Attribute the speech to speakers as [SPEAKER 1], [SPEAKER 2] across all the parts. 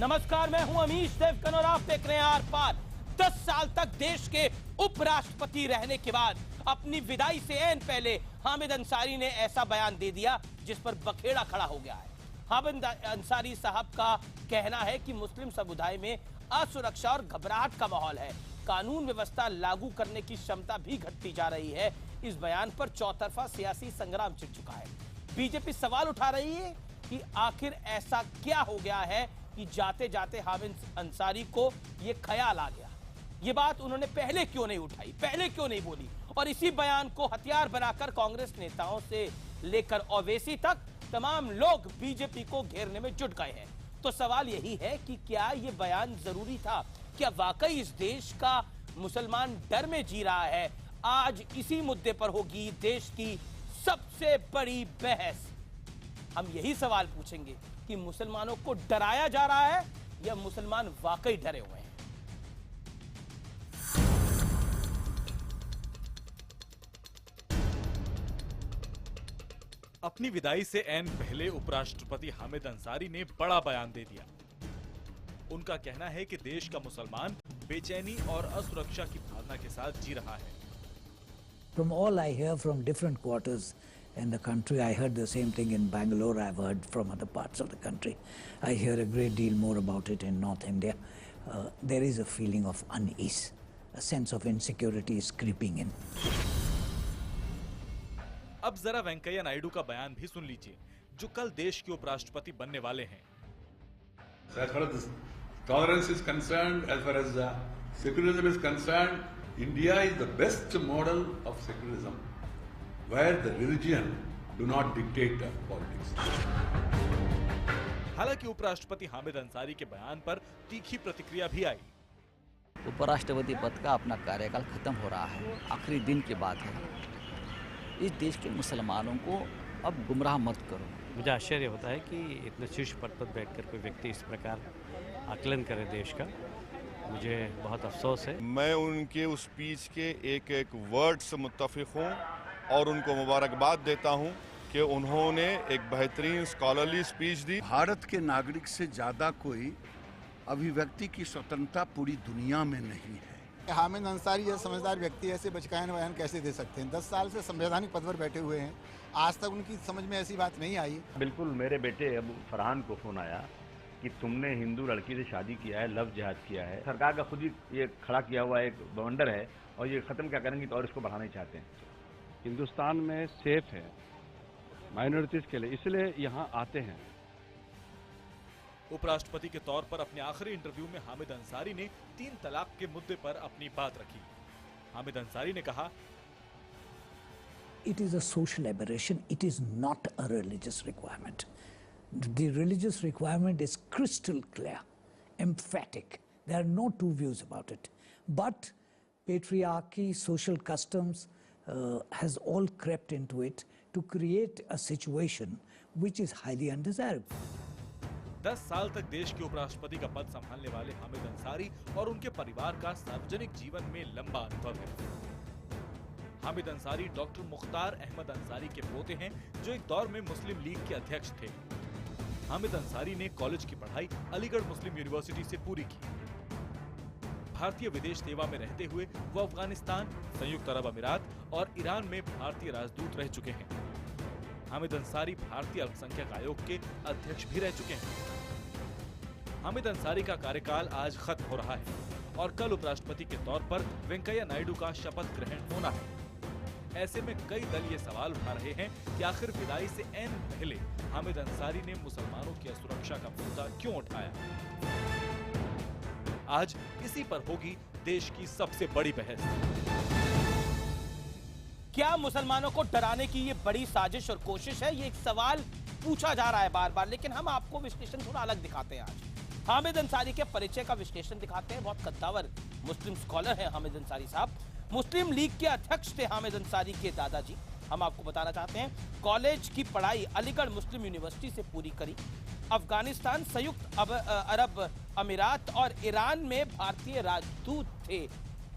[SPEAKER 1] नमस्कार, मैं हूं अमीश देवगन और आप देख रहे हैं आर पार। 10 साल तक देश के उपराष्ट्रपति रहने के बाद अपनी विदाई से ऐन पहले हामिद अंसारी ने ऐसा बयान दे दिया जिस पर बखेड़ा खड़ा हो गया है। हामिद अंसारी साहब का कहना है कि मुस्लिम समुदाय में असुरक्षा और घबराहट का माहौल है, कानून व्यवस्था लागू करने की क्षमता भी घटती जा रही है। इस बयान पर चौतरफा सियासी संग्राम छिड़ चुका है। बीजेपी सवाल उठा रही है कि आखिर ऐसा क्या हो गया है कि जाते जाते हामिद अंसारी को यह ख्याल आ गया। ये बात उन्होंने पहले क्यों नहीं उठाई, पहले क्यों नहीं बोली, और इसी बयान को हथियार बनाकर कांग्रेस नेताओं से लेकर ओवैसी तक तमाम लोग बीजेपी को घेरने में जुट गए हैं। तो सवाल यही है कि क्या यह बयान जरूरी था? क्या वाकई इस देश का मुसलमान डर में जी रहा है? आज इसी मुद्दे पर होगी देश की सबसे बड़ी बहस। हम यही सवाल पूछेंगे कि मुसलमानों को डराया जा रहा है या मुसलमान वाकई डरे हुए हैं।
[SPEAKER 2] अपनी विदाई से ऐन पहले उपराष्ट्रपति हामिद अंसारी ने बड़ा बयान दे दिया। उनका कहना है कि देश का मुसलमान बेचैनी और असुरक्षा की भावना के साथ जी रहा है।
[SPEAKER 3] From all I hear from different quarters in the country, I heard the same thing in Bangalore, I've heard from other parts of the country. I hear a great deal more about it in North India. There is a feeling of unease, a sense of insecurity is creeping in.
[SPEAKER 2] अब जरा वेंकैया नायडू का बयान भी सुन लीजिए, जो कल देश के उपराष्ट्रपति बनने वाले हैं।
[SPEAKER 4] As far as tolerance is concerned, as far as secularism is concerned, India is the best model of secularism, where the religion do not dictate politics.
[SPEAKER 2] हालांकि उपराष्ट्रपति हामिद अंसारी के बयान पर तीखी प्रतिक्रिया भी आई।
[SPEAKER 5] उपराष्ट्रपति पद का अपना कार्यकाल खत्म हो रहा है, आखिरी दिन की बात है। इस देश के मुसलमानों को अब गुमराह मत करो।
[SPEAKER 6] मुझे आश्चर्य होता है कि इतने शीर्ष पद पर बैठकर कोई व्यक्ति इस प्रकार आकलन करे देश का। मुझे बहुत अफसोस है।
[SPEAKER 7] मैं उनके उस स्पीच के एक एक वर्ड से मुत्तफिक हूँ और उनको मुबारकबाद देता हूँ कि उन्होंने एक बेहतरीन स्कॉलरली स्पीच दी।
[SPEAKER 8] भारत के नागरिक से ज्यादा कोई अभिव्यक्ति की स्वतंत्रता पूरी दुनिया में नहीं है।
[SPEAKER 9] हामिद अंसारी जैसे समझदार व्यक्ति ऐसे बचकाने बयान कैसे दे सकते हैं? 10 साल से संवैधानिक पद पर बैठे हुए हैं, आज तक उनकी समझ में ऐसी बात नहीं आई।
[SPEAKER 10] बिल्कुल, मेरे बेटे अबू फरहान को फोन आया कि तुमने हिंदू लड़की से शादी किया है, लव जिहाद किया है। सरकार का खुद ही ये खड़ा किया हुआ एक बवंडर है और ये खत्म क्या करेंगे तो और इसको बढ़ाना ही चाहते हैं।
[SPEAKER 6] हिंदुस्तान में सेफ है माइनॉरिटीज के लिए, इसलिए यहाँ आते हैं।
[SPEAKER 2] उपराष्ट्रपति के तौर पर अपने आखिरी इंटरव्यू में हामिद अंसारी ने 3 तलाक के मुद्दे पर अपनी बात रखी। हामिद अंसारी ने कहा,
[SPEAKER 3] It is a social aberration, it is not a religious requirement. The religious requirement is crystal clear, emphatic. There are no two views about it. But patriarchy, social customs has all crept into it to create a situation which is highly undesirable.
[SPEAKER 2] 10 साल तक देश के उपराष्ट्रपति का पद संभालने वाले हामिद अंसारी और उनके परिवार का सार्वजनिक जीवन में लंबा अनुभव है। हामिद अंसारी डॉक्टर मुख्तार अहमद अंसारी के पोते हैं, जो एक दौर में मुस्लिम लीग के अध्यक्ष थे। हामिद अंसारी ने कॉलेज की पढ़ाई अलीगढ़ मुस्लिम यूनिवर्सिटी से पूरी की। भारतीय विदेश सेवा में रहते हुए वो अफगानिस्तान, संयुक्त अरब अमीरात और ईरान में भारतीय राजदूत रह चुके हैं। हामिद अंसारी भारतीय अल्पसंख्यक आयोग के अध्यक्ष भी रह चुके हैं। हामिद अंसारी का कार्यकाल आज खत्म हो रहा है और कल उपराष्ट्रपति के तौर पर वेंकैया नायडू का शपथ ग्रहण होना है। ऐसे में कई दल ये सवाल उठा रहे हैं कि आखिर विदाई से ऐन पहले हामिद अंसारी ने मुसलमानों की असुरक्षा का मुद्दा क्यों उठाया। आज इसी पर होगी देश की सबसे बड़ी बहस।
[SPEAKER 1] क्या मुसलमानों को डराने की ये बड़ी साजिश और कोशिश है? ये एक सवाल पूछा जा रहा है बार बार, लेकिन हम आपको विश्लेषण थोड़ा अलग दिखाते हैं। आज हामिद अंसारी के परिचय का विश्लेषण दिखाते हैं। बहुत कद्दावर मुस्लिम स्कॉलर हैं हामिद अंसारी साहब। मुस्लिम लीग के अध्यक्ष थे हामिद अंसारी के दादाजी। हम आपको बताना चाहते हैं, कॉलेज की पढ़ाई अलीगढ़ मुस्लिम यूनिवर्सिटी से पूरी करी। अफगानिस्तान, संयुक्त अरब अमीरात और ईरान में भारतीय राजदूत थे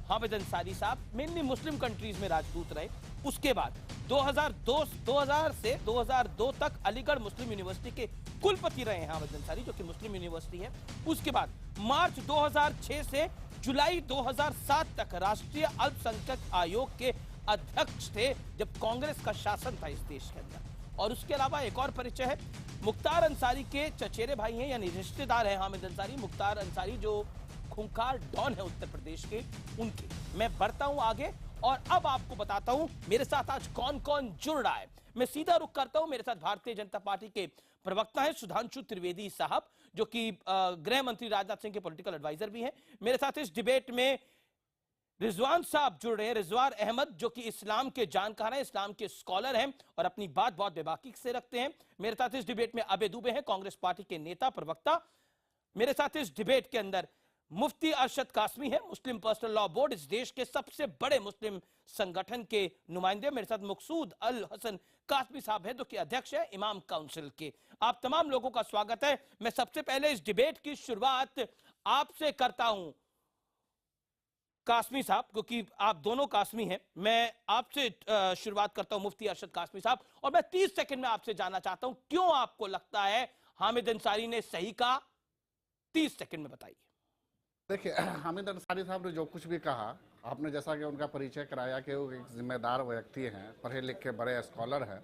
[SPEAKER 1] हामिद अंसारी साहब। मेनली मुस्लिम कंट्रीज में राजदूत रहे। उसके बाद 2000 से 2002 तक अलीगढ़ मुस्लिम यूनिवर्सिटी के कुलपति रहे हैं हामिद अंसारी, जो कि मुस्लिम यूनिवर्सिटी है। उसके बाद मार्च 2006 से जुलाई 2007 तक राष्ट्रीय अल्पसंख्यक आयोग के अध्यक्ष थे, जब कांग्रेस का शासन था इस देश के अंदर। और उसके अलावा एक और परिचय है, मुख्तार अंसारी के चचेरे भाई हैं, यानी रिश्तेदार हैं हामिद अंसारी। मुख्तार अंसारी जो खूंखार डॉन है उत्तर प्रदेश के, उनके। मैं बढ़ता हूं आगे और अब आपको बताता हूं मेरे साथ आज कौन कौन जुड़ रहा है। मैं सीधा रुख करता हूं, मेरे साथ भारतीय जनता पार्टी के प्रवक्ता है सुधांशु त्रिवेदी साहब, जो कि गृह मंत्री राजनाथ सिंह के पॉलिटिकल एडवाइजर भी हैं। मेरे साथ इस डिबेट में रिजवान साहब जुड़ रहे हैं, रिजवान अहमद, जो कि इस्लाम के जानकार हैं, इस्लाम के स्कॉलर हैं और अपनी बात बहुत बेबाकी से रखते हैं। मेरे साथ इस डिबेट में अबे दुबे हैं, कांग्रेस पार्टी के नेता प्रवक्ता। मेरे साथ इस डिबेट के अंदर मुफ्ती अरशद कासमी है, मुस्लिम पर्सनल लॉ बोर्ड, इस देश के सबसे बड़े मुस्लिम संगठन के नुमाइंदे। मेरे साथ मकसूद अल हसन कासमी साहब है, जो कि अध्यक्ष है इमाम काउंसिल के। आप तमाम लोगों का स्वागत है। मैं सबसे पहले इस डिबेट की शुरुआत आपसे करता हूं कासमी साहब, क्योंकि आप दोनों कासमी हैं। मैं आपसे शुरुआत करता हूं मुफ्ती अरशद कासमी साहब, और मैं 30 सेकंड में आपसे जानना चाहता हूं क्यों आपको लगता है हामिद अंसारी ने सही कहा। 30 सेकंड में बताइए।
[SPEAKER 11] देखिए, हामिद अंसारी साहब ने जो कुछ भी कहा, आपने जैसा कि उनका परिचय कराया कि वो एक जिम्मेदार व्यक्ति हैं, पढ़े लिखे बड़े स्कॉलर हैं,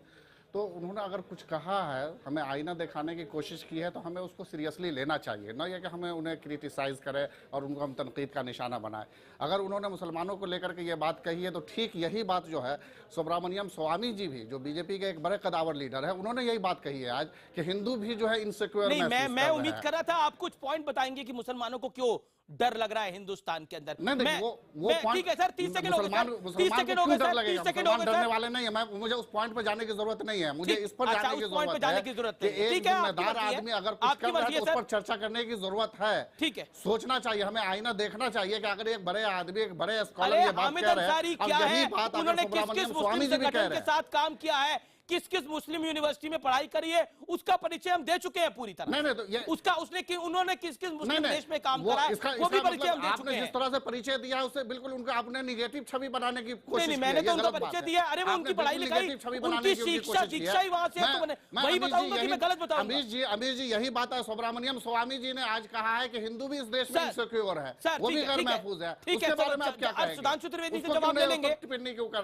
[SPEAKER 11] तो उन्होंने अगर कुछ कहा है, हमें आईना दिखाने की कोशिश की है, तो हमें उसको सीरियसली लेना चाहिए, ना ये कि हमें उन्हें क्रिटिसाइज़ करें और उनको हम तनकीद का निशाना बनाएं। अगर उन्होंने मुसलमानों को लेकर के ये बात कही है, तो ठीक यही बात जो है सुब्रमण्यम स्वामी जी भी, जो बीजेपी के एक बड़े कदावर लीडर है, उन्होंने यही बात कही है आज कि हिंदू भी जो है इनसिक्योर।
[SPEAKER 1] नहीं, मैं उम्मीद कर रहा था आप कुछ पॉइंट बताएंगे कि मुसलमानों को क्यों डर लग रहा है हिंदुस्तान के अंदर। ठीक है सर, 30 सेकंड हो गए, 30 सेकंड हो गए सर, 30 सेकंड हो गए।
[SPEAKER 11] डरने वाले नहीं है, मुझे उस पॉइंट पर जाने की जरूरत नहीं है, मुझे इस पर जाने की जरूरत है कि एक जिम्मेदार आदमी अगर कुछ कर रहा है तो उस पर चर्चा करने की जरूरत है।
[SPEAKER 1] ठीक है,
[SPEAKER 11] सोचना चाहिए, हमें आईना देखना चाहिए कि अगर एक बड़े आदमी, एक बड़े स्कॉलर ये बात कह रहे हैं, और यही बात अगर सुब्रमण्यम स्वामी जी भी कह रहे हैं,
[SPEAKER 1] साथ काम किया है, किस किस मुस्लिम यूनिवर्सिटी में पढ़ाई करी है, उसका परिचय हम दे चुके हैं पूरी तरह।
[SPEAKER 11] नहीं, तो ये
[SPEAKER 1] उसका उन्होंने किस किस मुस्लिम देश में काम करा है, वो भी परिचय हम दे चुके हैं।
[SPEAKER 11] जिस तरह से परिचय दिया है उससे बिल्कुल उनका आपने निगेटिव छवि बनाने की कोशिश की है।
[SPEAKER 1] मैंने तो उनका परिचय दिया, अरे वो उनकी पढ़ाई लिखाई, उनकी शिक्षा ही वहां से है, तो मैं वही बताऊंगा कि मैं गलत बताऊंगा।
[SPEAKER 11] अमीर जी यही बात है, सुब्रमण्यम स्वामी जी ने आज कहा है कि हिंदू भी इस देश में इनसिक्योर है, वो भी गैर महफूज है। उसके बारे में आप क्या कहेंगे?
[SPEAKER 1] सुधांशु त्रिवेदी से जवाब ले लेंगे,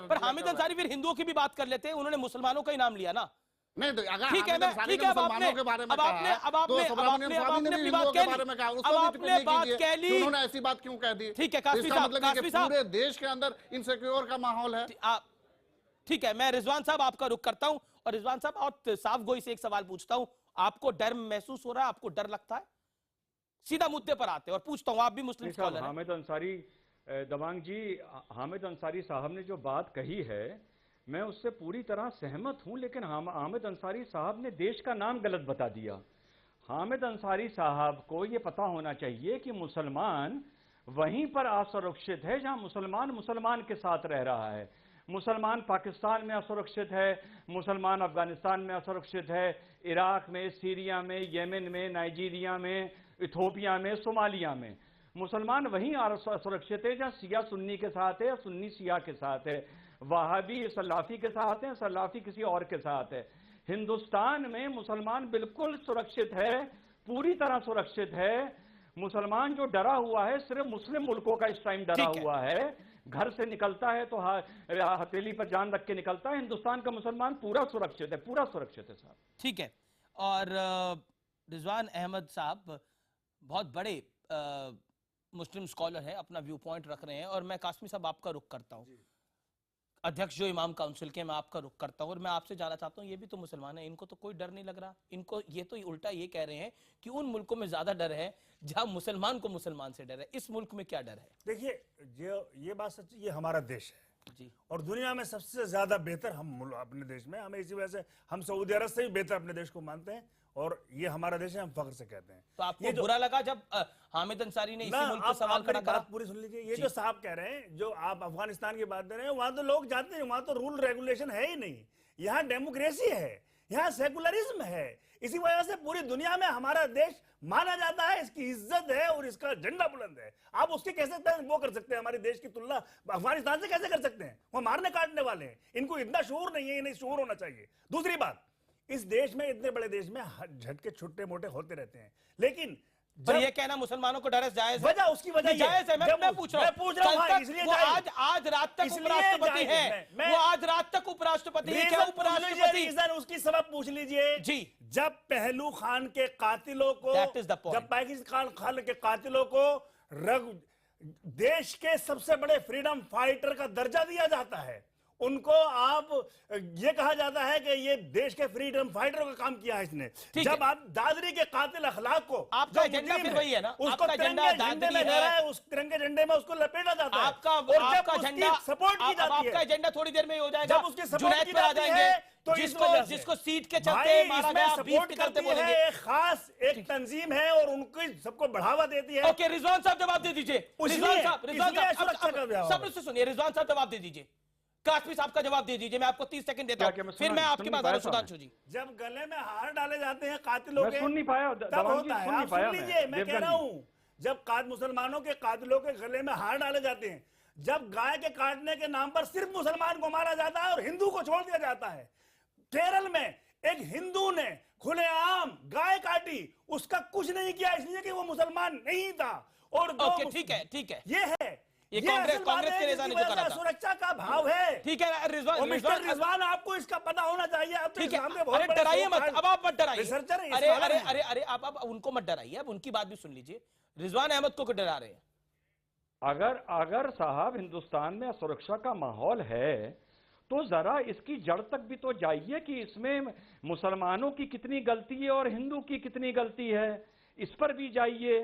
[SPEAKER 1] पर हामिद अंसारी फिर हिंदुओं की भी बात कर लेते हैं, उन्होंने मुसलमानों का ही नाम लिया ना।
[SPEAKER 11] नहीं, तो अगर
[SPEAKER 1] ठीक है,
[SPEAKER 11] मुसलमानों के बारे में कहा, तो सुब्रमण्यम स्वामी ने भी हिंदुओं के बारे में कहा, उसको भी टिप्पणी कीजिए, उन्होंने ऐसी बात क्यों कह दी?
[SPEAKER 1] ठीक है, कासमी साहब,
[SPEAKER 11] पूरे देश के अंदर इनसिक्योर का माहौल है।
[SPEAKER 1] ठीक है, मैं रिजवान साहब आपका रुख करता हूं, और रिजवान साहब और साफ गोई से एक सवाल पूछता हूं, आपको डर महसूस हो रहा है? आपको डर लगता है? सीधा मुद्दे पर आते हैं और पूछता हूं, आप भी मुस्लिम स्कॉलर हैं।
[SPEAKER 10] हामिद अंसारी दबांग जी, हामिद अंसारी साहब ने जो बात कही है, मैं उससे पूरी तरह सहमत हूं, लेकिन हामिद अंसारी साहब ने देश का नाम गलत बता दिया। हामिद अंसारी साहब को यह पता होना चाहिए कि मुसलमान वहीं पर असुरक्षित है जहां मुसलमान के साथ रह रहा है। मुसलमान पाकिस्तान में असुरक्षित है, मुसलमान अफगानिस्तान में असुरक्षित है, इराक में, सीरिया में, येमेन में, नाइजीरिया में, इथोपिया में, सोमालिया में। मुसलमान वहीं असुरक्षित है जहां शिया सुन्नी के साथ है, सुन्नी शिया के साथ है, वहाबी सलाफी के साथ है, सलाफी किसी और के साथ है। हिंदुस्तान में मुसलमान बिल्कुल सुरक्षित है, पूरी तरह सुरक्षित है। मुसलमान जो डरा हुआ है सिर्फ मुस्लिम मुल्कों का इस टाइम डरा हुआ है। घर से निकलता है तो हथेली पर जान रख के निकलता है। हिंदुस्तान का मुसलमान पूरा सुरक्षित है, पूरा सुरक्षित है साहब।
[SPEAKER 1] ठीक है, और रिजवान अहमद साहब बहुत बड़े मुस्लिम स्कॉलर है, अपना व्यू पॉइंट रख रहे हैं, और मैं कासमी साहब आपका रुख करता हूं, अध्यक्ष जो इमाम काउंसिल के, मैं आपका रुख करता हूं, और मैं आपसे जानना चाहता हूं, ये भी तो मुसलमान है, इनको तो कोई डर नहीं लग रहा? इनको ये तो उल्टा ये कह रहे हैं कि उन मुल्कों में ज्यादा डर है जहां मुसलमान को मुसलमान से डर है, इस मुल्क में क्या डर है?
[SPEAKER 12] देखिए, ये बात सच, ये हमारा देश है जी, और दुनिया में सबसे ज्यादा बेहतर हम अपने देश में, हमें इसी वजह से हम सऊदी अरब से भी बेहतर अपने देश को मानते हैं, और ये हमारा देश है, हम फख्र से कहते हैं।
[SPEAKER 1] तो आपको बुरा लगा जब हामिद अंसारी ने इसी मुल्क पर सवाल खड़ा करा?
[SPEAKER 12] पूरी सुन लीजिए, ये जो साहब कह रहे हैं, जो आप अफगानिस्तान की बात दे रहे हैं, वहां तो लोग जानते हैं, वहां तो रूल रेगुलेशन है ही नहीं, यहाँ डेमोक्रेसी है। यहाँ सेकुलरिज्म है। इसी वजह से पूरी दुनिया में हमारा देश माना जाता है, इसकी इज्जत है और इसका झंडा बुलंद है। आप उसके कैसे वो कर सकते हैं, हमारे देश की तुलना अफगानिस्तान से कैसे कर सकते हैं? वो मारने काटने वाले हैं, इनको इतना शऊर नहीं है, इन्हें शऊर होना चाहिए। दूसरी बात, इस देश में, इतने बड़े देश में झटके छोटे मोटे होते रहते हैं, लेकिन
[SPEAKER 1] पर ये कहना मुसलमानों को डर जायज है?
[SPEAKER 12] वजह उसकी वजह
[SPEAKER 1] जायज है, मैं पूछ रहा हूं, इसलिए वो आज रात तक उपराष्ट्रपति है, वो आज रात तक उपराष्ट्रपति है, क्या उपराष्ट्रपति?
[SPEAKER 12] उसकी सबब पूछ लीजिए जी। जब पहलू खान के कातिलों को, जब पाकिस्तान खान के कातिलों को देश के सबसे बड़े फ्रीडम फाइटर का दर्जा दिया जाता है, उनको आप ये कहा जाता है कि ये देश के फ्रीडम फाइटर का काम किया है इसने। जब आप दादरी के कातिल अखलाक को,
[SPEAKER 1] आपका एजेंडा फिर वही है ना,
[SPEAKER 12] उसको तिरंगे झंडे में है, उस तिरंगे झंडे में उसको लपेटा जाता है।
[SPEAKER 1] आपका एजेंडा
[SPEAKER 12] सपोर्ट की जाती है,
[SPEAKER 1] आपका एजेंडा थोड़ी देर में हो जाएगा,
[SPEAKER 12] जब उसकी सपोर्ट की जाती है तो
[SPEAKER 1] जिसको सीट के चलते मारा गया,
[SPEAKER 12] सपोर्ट करते बोलेंगे। एक खास एक तंजीम है और उनको सबको बढ़ावा देती है।
[SPEAKER 1] ओके, रिजवान साहब जवाब दे दीजिए। रिजवान साहब सुनिए, रिजवान साहब जवाब दे दीजिए, कासमी साहब का जवाब दे दीजिए। मैं आपको 30 सेकंड देता हूं, फिर मैं आपकी बात करूं। सुधांशु जी,
[SPEAKER 12] जब गले में हार डाले जाते हैं कातिलों के,
[SPEAKER 10] सुन नहीं पाया,
[SPEAKER 12] तब होता है। आप सुन लीजिए, मैं कह रहा हूं, जब मुसलमानों के कातिलों के गले में हार डाले जाते हैं, जब गाय के काटने के नाम पर सिर्फ मुसलमान को मारा जाता है और हिंदू को छोड़ दिया जाता है। केरल में एक हिंदू ने खुलेआम गाय काटी, उसका कुछ नहीं किया इसलिए कि वो मुसलमान नहीं था। और
[SPEAKER 1] ठीक है,
[SPEAKER 12] ये है,
[SPEAKER 1] ये कांग्रेस के नेता ने जो कहा था,
[SPEAKER 12] सुरक्षा का भाव है।
[SPEAKER 1] ठीक है
[SPEAKER 12] रिजवान, आपको इसका पता होना चाहिए। आप
[SPEAKER 1] ठीक है, अरे डराइए मत, अब आप मत डराइए। अरे आप उनको मत डराइए, अब उनकी बात भी सुन लीजिए। रिजवान अहमद को डरा रहे हैं?
[SPEAKER 10] अगर साहब हिंदुस्तान में सुरक्षा का माहौल है तो जरा इसकी जड़ तक भी तो जाइए कि इसमें मुसलमानों की कितनी गलती है और हिंदू की कितनी गलती है, इस पर भी जाइए।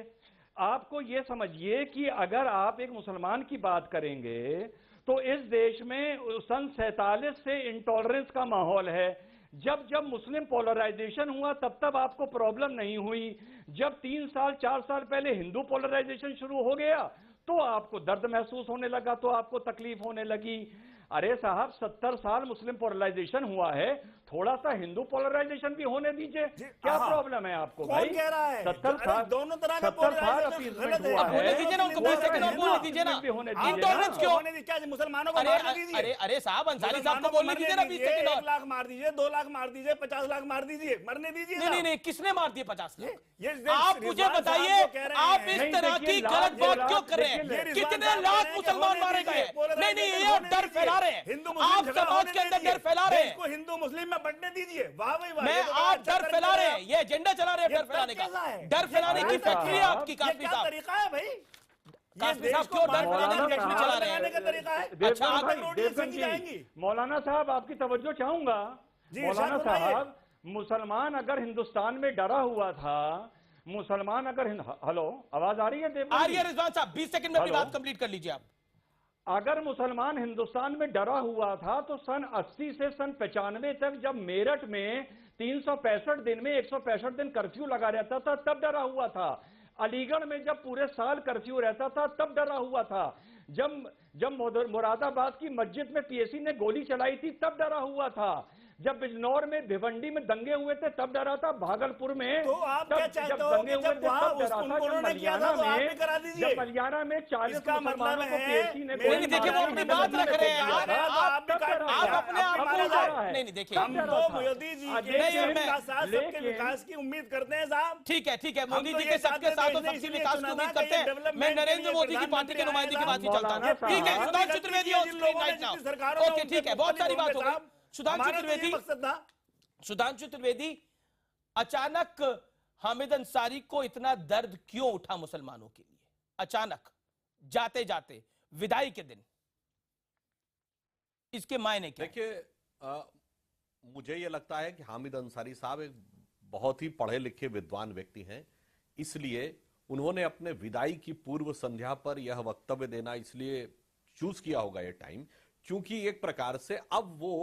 [SPEAKER 10] आपको ये समझिए कि अगर आप एक मुसलमान की बात करेंगे तो इस देश में सन 47 से इंटॉलरेंस का माहौल है। जब जब मुस्लिम पोलराइजेशन हुआ तब आपको प्रॉब्लम नहीं हुई। जब 3 साल 4 साल पहले हिंदू पोलराइजेशन शुरू हो गया तो आपको दर्द महसूस होने लगा, तो आपको तकलीफ होने लगी। अरे साहब, 70 साल मुस्लिम पोलराइजेशन हुआ है, थोड़ा सा हिंदू पोलराइजेशन भी होने दीजिए। क्या प्रॉब्लम है आपको भाई?
[SPEAKER 12] 70 साल दोनों तरह का पोलराइजेशन
[SPEAKER 1] हुआ है। होने दीजिए ना उनको, 20 सेकंड और बोलने दीजिए ना। इंटॉलरेंस क्यों?
[SPEAKER 12] क्या मुसलमानों को मारने दीजिए?
[SPEAKER 1] अरे साहब, अंसारी साहब को बोलने दीजिए ना। 20 सेकंड और
[SPEAKER 12] 1 लाख मार दीजिए, 2 लाख मार दीजिए, 50 लाख मार दीजिए, मरने दीजिए।
[SPEAKER 1] नहीं, किसने मार दिए 50 लाख? आप मुझे बताइए, आप इस तरह की गलत बात क्यों कर रहे हैं? कितने लाख मुसलमान मारे गए? नहीं, ये डर फैला रहे हैं, आप समाज के अंदर डर फैला रहे हैं।
[SPEAKER 12] हिंदू मुस्लिम में बंटने दीजिए। वाह भाई वाह,
[SPEAKER 1] मैं आप डर फैला रहे हैं, ये एजेंडा चला रहे हैं डर फैलाने का। डर फैलाने की फैक्ट्री है आपकी, कासमी साहब।
[SPEAKER 12] तरीका है भाई,
[SPEAKER 1] कासमी साहब क्यों डर फैलाने की फैक्ट्री चला रहे
[SPEAKER 10] हैं? मौलाना साहब, आपकी तवज्जो चाहूंगा। मौलाना साहब, मुसलमान अगर हिंदुस्तान में डरा हुआ था, मुसलमान अगर हेलो, आवाज आ रही है?
[SPEAKER 1] आ रही है रिजवान साहब, 20 सेकंड में अपनी बात कंप्लीट कर लीजिए आप।
[SPEAKER 10] अगर मुसलमान हिंदुस्तान में डरा हुआ था तो सन 80 से सन 95 तक जब मेरठ में 365 दिन में 165 दिन कर्फ्यू लगा रहता था तब डरा हुआ था। अलीगढ़ में जब पूरे साल कर्फ्यू रहता था तब डरा हुआ था। जब मुरादाबाद की मस्जिद में पीएसी ने गोली चलाई थी तब डरा हुआ था। जब बिजनौर में भिवंडी में दंगे हुए थे तब डरा था। भागलपुर में
[SPEAKER 12] तो आप क्या चाहते हो कि जब वहां उन्होंने किया था तो आप भी करा दीजिए।
[SPEAKER 10] जब मलियाना में 40 मुसलमानों को पीएसी ने
[SPEAKER 1] गोली, देखिए वो अपनी बात रख रहे हैं, आप अपने आप को नहीं देखिए,
[SPEAKER 12] हम तो मोदी जी के साथ सबके विकास की उम्मीद करते हैं साहब।
[SPEAKER 1] ठीक है, मोदी जी के सबके साथ और सबके विकास की उम्मीद करते हैं। मैं नरेंद्र मोदी की पार्टी के नुमाइंदे की बात ही चाहता हूँ। ठीक है, सुधांशु त्रिवेदी और स्क्रीन राइट नाउ। ओके, ठीक है, बहुत सारी बात हो गई। सुधांशु त्रिवेदी, अचानक हामिद अंसारी को इतना दर्द क्यों उठा मुसलमानों के लिए? अचानक जाते जाते विदाई के दिन इसके मायने क्या?
[SPEAKER 13] देखिए, मुझे यह लगता है कि हामिद अंसारी साहब एक बहुत ही पढ़े लिखे विद्वान व्यक्ति हैं, इसलिए उन्होंने अपने विदाई की पूर्व संध्या पर यह वक्तव्य देना इसलिए चूज किया होगा ये टाइम, क्योंकि एक प्रकार से अब वो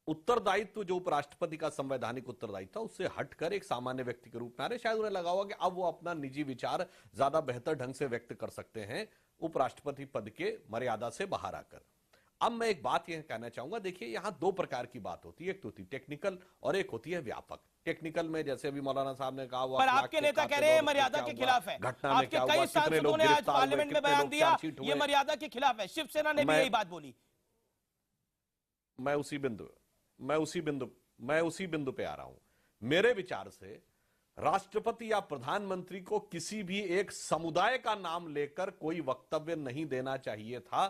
[SPEAKER 13] उत्तरदायित्व जो उपराष्ट्रपति का संवैधानिक उत्तरदायित्व उससे हटकर एक सामान्य व्यक्ति के रूप में आ रहे। शायद उन्हें लगा होगा कि अब वो अपना निजी विचार ज्यादा बेहतर ढंग से व्यक्त कर सकते हैं उपराष्ट्रपति पद के मर्यादा से बाहर आकर। अब मैं एक बात यह कहना चाहूंगा, देखिए यहां दो प्रकार की बात होती है, एक तो होती है टेक्निकल और एक होती है व्यापक। टेक्निकल में जैसे अभी मौलाना साहब ने कहा,
[SPEAKER 1] पर आपके नेता कह रहे हैं मर्यादा के खिलाफ है, आपके कई सांसदों ने आज पार्लियामेंट में बयान दिया ये मर्यादा के खिलाफ है, शिवसेना ने भी यही बात बोली।
[SPEAKER 13] मैं उसी बिंदु पे आ रहा हूं। मेरे विचार से राष्ट्रपति या प्रधानमंत्री को किसी भी एक समुदाय का नाम लेकर कोई वक्तव्य नहीं देना चाहिए था,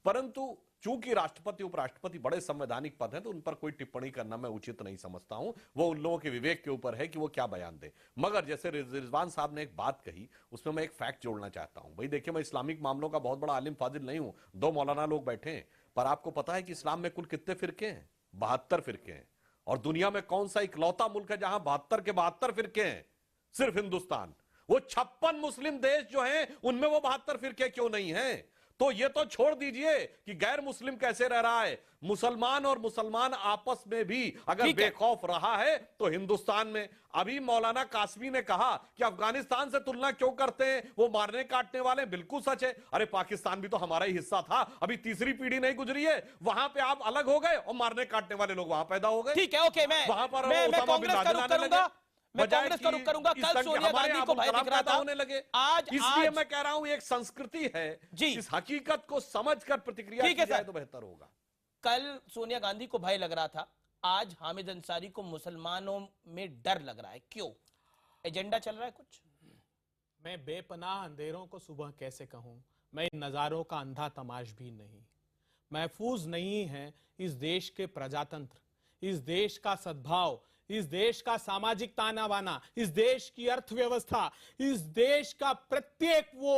[SPEAKER 13] परंतु चूंकि राष्ट्रपति उपराष्ट्रपति बड़े संवैधानिक पद हैं तो उन पर कोई टिप्पणी करना मैं उचित नहीं समझता हूं। वो उन लोगों के विवेक के ऊपर है कि वो क्या बयान दे। मगर जैसे रिजवान साहब ने एक बात कही, उसमें मैं एक फैक्ट जोड़ना चाहता हूं। भाई देखिए, मैं इस्लामिक मामलों का बहुत बड़ा आलिम फाजिल नहीं हूं, 2 मौलाना लोग बैठे हैं, पर आपको पता है कि इस्लाम में कुल कितने फिरके हैं? 72 फिरके हैं। और दुनिया में कौन सा इकलौता मुल्क है जहां 72 के 72 फिरके हैं? सिर्फ हिंदुस्तान। वो 56 मुस्लिम देश जो हैं उनमें वो 72 फिरके क्यों नहीं हैं? तो ये तो छोड़ दीजिए कि गैर मुस्लिम कैसे रह रहा है, मुसलमान और मुसलमान आपस में भी अगर बेखौफ रहा है तो हिंदुस्तान में। अभी मौलाना कासमी ने कहा कि अफगानिस्तान से तुलना क्यों करते हैं, वो मारने काटने वाले, बिल्कुल सच है। अरे पाकिस्तान भी तो हमारा ही हिस्सा था, अभी तीसरी पीढ़ी नहीं गुजरी है, वहां पे आप अलग हो गए और मारने काटने वाले लोग वहां पैदा हो गए।
[SPEAKER 1] ठीक है, ओके, मैं
[SPEAKER 13] वहां पर
[SPEAKER 1] कांग्रेस का रुख करूंगा, मैं कांग्रेस का रुख करूंगा। कल सोनिया गांधी को भय दिख रहा था,
[SPEAKER 13] होने लगे।
[SPEAKER 1] आज
[SPEAKER 13] इसलिए मैं कह रहा हूं एक संस्कृति है
[SPEAKER 1] जी,
[SPEAKER 13] इस हकीकत को समझकर प्रतिक्रिया की जाए तो बेहतर होगा।
[SPEAKER 1] कल सोनिया गांधी को भय लग रहा था, आज हामिद अंसारी को मुसलमानों में डर लग रहा है, क्यों? एजेंडा चल रहा है कुछ?
[SPEAKER 14] मैं बेपनाह अंधेरों को सुबह कैसे कहूं, मैं इन नजारों का अंधा तमाश भी नहीं। महफूज नहीं है इस देश के प्रजातंत्र, इस देश का सद्भाव, इस देश का सामाजिक ताना बाना, इस देश की अर्थव्यवस्था, इस देश का प्रत्येक वो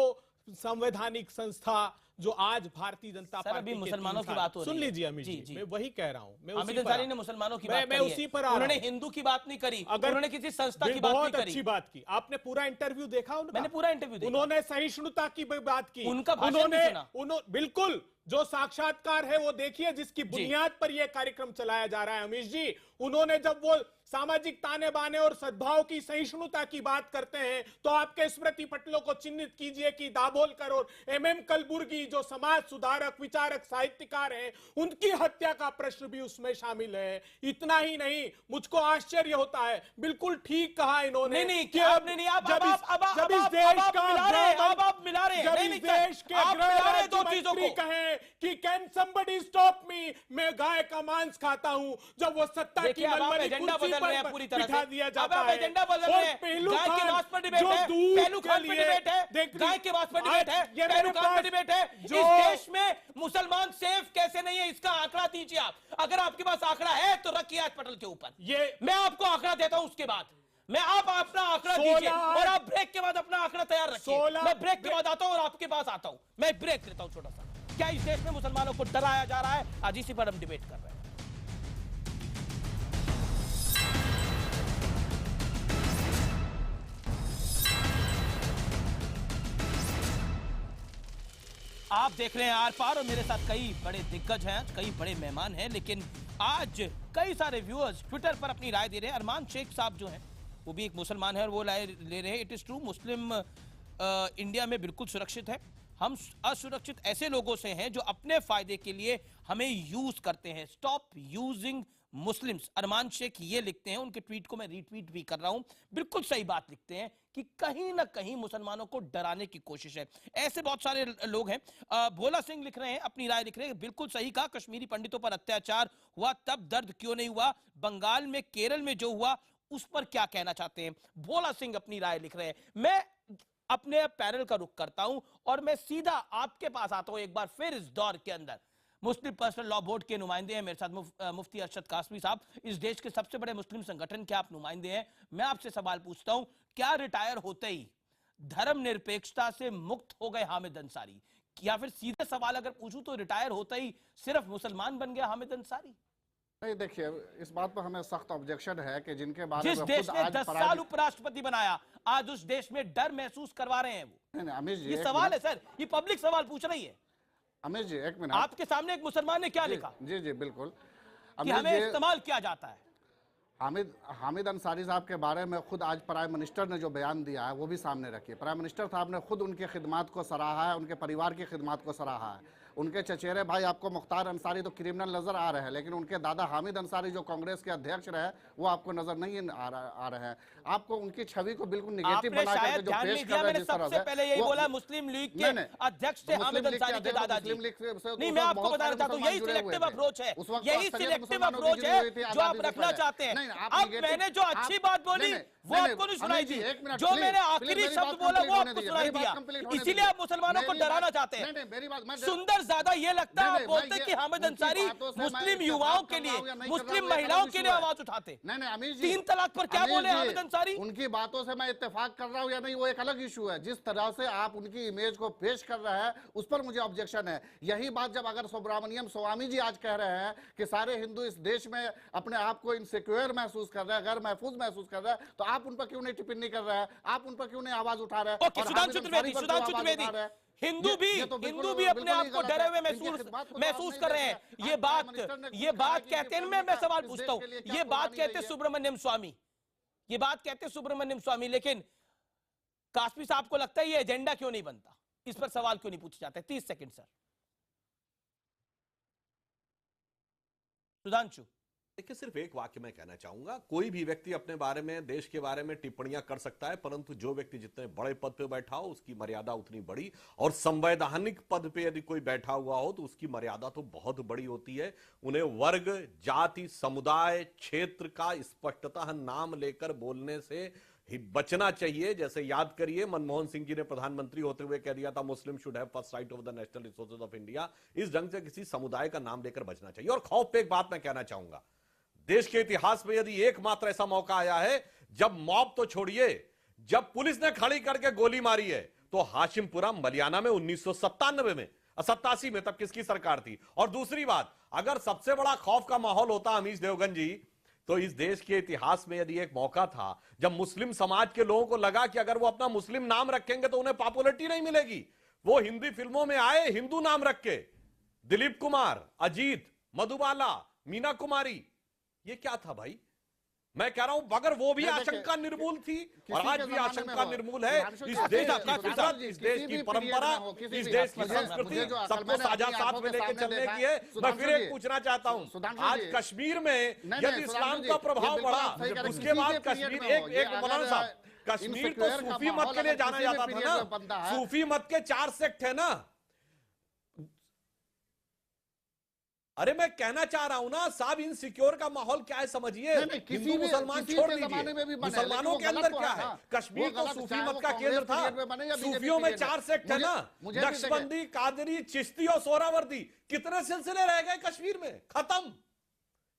[SPEAKER 14] संवैधानिक संस्था जो आज भारतीय जनता पार्टी
[SPEAKER 1] मुसलमानों की बात हो रही है।
[SPEAKER 14] सुन लीजिए अमित जी, मैं वही कह रहा हूं।
[SPEAKER 1] हामिद अंसारी ने मुसलमानों की बात
[SPEAKER 14] मैं उसी पर
[SPEAKER 1] उन्होंने हिंदू की बात नहीं करी, अगर उन्होंने किसी संस्था की बात नहीं करी।
[SPEAKER 14] अच्छी बात की, आपने पूरा इंटरव्यू देखा उनका?
[SPEAKER 1] मैंने पूरा इंटरव्यू देखा।
[SPEAKER 14] उन्होंने सहिष्णुता की बात की,
[SPEAKER 1] उनका भाषण भी सुना।
[SPEAKER 14] बिल्कुल, जो साक्षात्कार है वो देखिए, जिसकी बुनियाद पर यह कार्यक्रम चलाया जा रहा है। अमीश जी, उन्होंने जब वो सामाजिक ताने बाने और सद्भाव की, सहिष्णुता की बात करते हैं तो आपके स्मृति पटलों को चिन्हित कीजिए कि दाभोलकर और MM कलबुर्गी जो समाज सुधारक, विचारक, साहित्यकार हैं, उनकी हत्या का प्रश्न भी उसमें शामिल है। इतना ही नहीं, मुझको आश्चर्य होता है, बिल्कुल ठीक कहा इन्होंने,
[SPEAKER 1] नहीं,
[SPEAKER 14] कि
[SPEAKER 1] आपने नहीं, आप जब इस देश का आप मिला रहे हैं,
[SPEAKER 14] जब इस देश के गृह
[SPEAKER 1] दो चीजों को
[SPEAKER 14] कहें कि कैन समबडी स्टॉप मी, मैं गाय का मांस खाता हूं, जब वो सत्ता की मनमानी कुर्सी पर
[SPEAKER 1] पूरी तरह
[SPEAKER 14] बिठा दिया जाता है।
[SPEAKER 1] एजेंडा बदल रहे हैं। गाय के वास पर डिबेट है, पहलू खान पर डिबेट है, गाय के वास पर डिबेट है, पहलू खान पर डिबेट है। इस देश में मुसलमान सेफ कैसे नहीं है, इसका आंकड़ा दीजिए आप। अगर आपके पास आंकड़ा है तो रखिए आज पटल के ऊपर। ये मैं आपको आंकड़ा देता हूं, उसके बाद मैं आप अपना आंकड़ा दीजिए और आप ब्रेक के बाद अपना आंकड़ा तैयार रखिए। मैं ब्रेक के बाद आता हूं और आपके पास आता हूं। मैं ब्रेक लेता हूं छोटा सा। क्या इस देश में मुसलमानों को डराया जा रहा है? आज इसी पर हम डिबेट कर रहे हैं। आप देख रहे हैं आर पार और मेरे साथ कई बड़े दिग्गज हैं, कई बड़े मेहमान हैं, लेकिन आज कई सारे व्यूअर्स ट्विटर पर अपनी राय दे रहे हैं। अरमान शेख साहब जो हैं वो भी एक मुसलमान है और वो राय ले रहे हैं, it is true Muslim India में बिल्कुल सुरक्षित है। हम असुरक्षित ऐसे लोगों से हैं जो अपने फायदे के लिए हमें यूज करते हैं। Stop using Muslims. Arman Sheikh ये लिखते हैं, उनके ट्वीट को मैं रीट्वीट भी कर रहा हूं, बिल्कुल सही बात लिखते हैं कि कहीं ना कहीं मुसलमानों को डराने की कोशिश है। ऐसे बहुत सारे लोग हैं। भोला सिंह लिख रहे हैं, अपनी राय लिख रहे हैं, बिल्कुल सही कहा, कश्मीरी पंडितों पर अत्याचार हुआ तब दर्द क्यों नहीं हुआ, बंगाल में, केरल में जो हुआ उस पर क्या कहना चाहते हैं। भोला सिंह अपनी राय लिख रहे हैं। मैं अपने पैनल का रुख करता हूं और मैं सीधा आपके पास आता हूं एक बार फिर इस दौर के अंदर। मुस्लिम पर्सनल लॉ बोर्ड के नुमाइंदे हैं मेरे साथ, मुफ्ती अरशद कासमी साहब, इस देश के सबसे बड़े मुस्लिम संगठन के आप नुमाइंदे हैं। मैं आपसे सवाल पूछता हूं, क्या रिटायर होते ही धर्मनिरपेक्षता से मुक्त हो गए हामिद अंसारी, या फिर सीधे सवाल अगर पूछूं तो रिटायर होते ही सिर्फ मुसलमान बन गया हामिद अंसारी?
[SPEAKER 11] नहीं, देखिए, इस बात पर हमें सख्त ऑब्जेक्शन है कि जिनके बारे में
[SPEAKER 1] जिस देश ने 10 साल उपराष्ट्रपति बनाया, आज उस देश में डर महसूस करवा रहे हैं वो।
[SPEAKER 11] नहीं, अमीश जी,
[SPEAKER 1] ये सवाल है सर, ये पब्लिक सवाल पूछ रही है।
[SPEAKER 11] अमीश जी, एक मिनट,
[SPEAKER 1] आपके सामने एक मुसलमान ने क्या लिखा?
[SPEAKER 11] जी जी बिल्कुल,
[SPEAKER 1] कि हमें इस्तेमाल किया जाता है।
[SPEAKER 11] हामिद अंसारी साहब के बारे में खुद आज प्राइम मिनिस्टर ने जो बयान दिया है वो भी सामने रखिए। प्राइम मिनिस्टर साहब ने खुद उनकी खिदमात को सराहा है, उनके परिवार की खिदमात को सराहा है। उनके चचेरे भाई आपको मुख्तार अंसारी तो क्रिमिनल नजर आ रहे हैं, लेकिन उनके दादा हामिद अंसारी जो कांग्रेस के अध्यक्ष रहे वो आपको नजर नहीं आ रहे हैं। आपको उनकी छवि को बिल्कुल निगेटिव बना करके जो पेश कर रहे हैं, जिस तरह से
[SPEAKER 1] पहले यही बोला मुस्लिम लीग के अध्यक्ष थे हामिद अंसारी के दादाजी। नहीं, मैं आपको बताना चाहता हूँ यही सिलेक्टिव अप्रोच है, यही सिलेक्टिव अप्रोच है जो आप रखना चाहते हैं। अब मैंने जो अच्छी बात बोली वो आपको नहीं सुनाई दी, जो मैंने आखिरी शब्द बोला वो आपको सुनाई दिया, इसीलिए आप मुसलमानों को डराना चाहते हैं। सुंदर ज्यादा ये लगता है आप बोलते कि हामिद अंसारी मुस्लिम युवाओं के लिए, मुस्लिम महिलाओं के लिए आवाज उठाते। 3 तलाक पर क्या बोले हामिद अंसारी?
[SPEAKER 11] उनकी बातों से मैं इत्तेफाक कर रहा हूं या नहीं वो एक अलग इशू है, जिस तरह से आप उनकी इमेज को पेश कर रहे हैं उस पर मुझे ऑब्जेक्शन है। यही बात जब अगर सुब्रमण्यम स्वामी जी आज कह रहे हैं कि सारे हिंदू इस देश में अपने आप को इनसिक्योर महसूस कर रहे हैं, गैर महफूज महसूस कर रहे हैं, तो आप उन पर क्यों नहीं टिप्पणी कर रहे हैं, आप उन पर क्यों नहीं आवाज उठा रहे हैं?
[SPEAKER 1] सुधांशु त्रिवेदी हिंदू भी अपने आप को डरे हुए महसूस कर रहे हैं। ये बात कहते हैं, मैं सवाल पूछता हूं, ये बात कहते हैं सुब्रमण्यम स्वामी, ये बात कहते हैं सुब्रमण्यम स्वामी, लेकिन कासमी साहब को लगता है ये एजेंडा क्यों नहीं बनता, इस पर सवाल क्यों नहीं पूछे जाते? 30 सेकंड सर। सुधांशु
[SPEAKER 13] देखिए, सिर्फ एक वाक्य मैं कहना चाहूंगा, कोई भी व्यक्ति अपने बारे में, देश के बारे में टिप्पणियां कर सकता है, परंतु जो व्यक्ति जितने बड़े पद पे बैठा हो उसकी मर्यादा उतनी बड़ी, और संवैधानिक पद पे यदि कोई बैठा हुआ हो तो उसकी मर्यादा तो बहुत बड़ी होती है। उन्हें वर्ग, जाति, समुदाय, क्षेत्र का स्पष्टतः नाम लेकर बोलने से बचना चाहिए। जैसे याद करिए, मनमोहन सिंह जी ने प्रधानमंत्री होते हुए कह दिया था मुस्लिम should have first right over the national resources of India. इस ढंग से किसी समुदाय का नाम लेकर बचना चाहिए। और खौफ पे एक बात मैं कहना चाहूंगा, देश के इतिहास में यदि एकमात्र ऐसा मौका आया है जब मॉब तो छोड़िए, जब पुलिस ने खड़ी करके गोली मारी है, तो हाशिमपुरा मलियाना में 1997 में, 87 में, तब किसकी सरकार थी? और दूसरी बात, अगर सबसे बड़ा खौफ का माहौल होता अमीश देवगन जी, तो इस देश के इतिहास में यदि एक मौका था जब मुस्लिम समाज के लोगों को लगा कि अगर वो अपना मुस्लिम नाम रखेंगे तो उन्हें पॉपुलरिटी नहीं मिलेगी, वो हिंदी फिल्मों में आए हिंदू नाम रख के, दिलीप कुमार, अजीत, मधुबाला, मीना कुमारी, ये क्या था भाई? मैं कह रहा हूं, अगर वो भी आशंका निर्मूल थी और आज भी आशंका निर्मूल है, इस देश की फितरत, इस देश की परंपरा, इस देश की संस्कृति सबको साझा साथ में लेकर चलने की है। मैं फिर एक पूछना चाहता हूं, आज कश्मीर में यदि इस्लाम का प्रभाव बढ़ा, उसके बाद कश्मीर, एक मौलाना साहब, कश्मीर तो सूफी मत के लिए जाना जाता था ना, सूफी मत के 4 सेक्ट है ना। अरे मैं कहना चाह रहा हूं ना साहब, इनसिक्योर का माहौल क्या है समझिए। हिंदू मुसलमान छोड़ दीजिए, मुसलमानों के अंदर क्या है? कश्मीर तो सूफी मत का केंद्र था, सूफियों में 4 सेक्ट है ना, नक्शबंदी, कादरी, चिश्ती और सोहरावर्दी, कितने सिलसिले रह गए कश्मीर में? खत्म,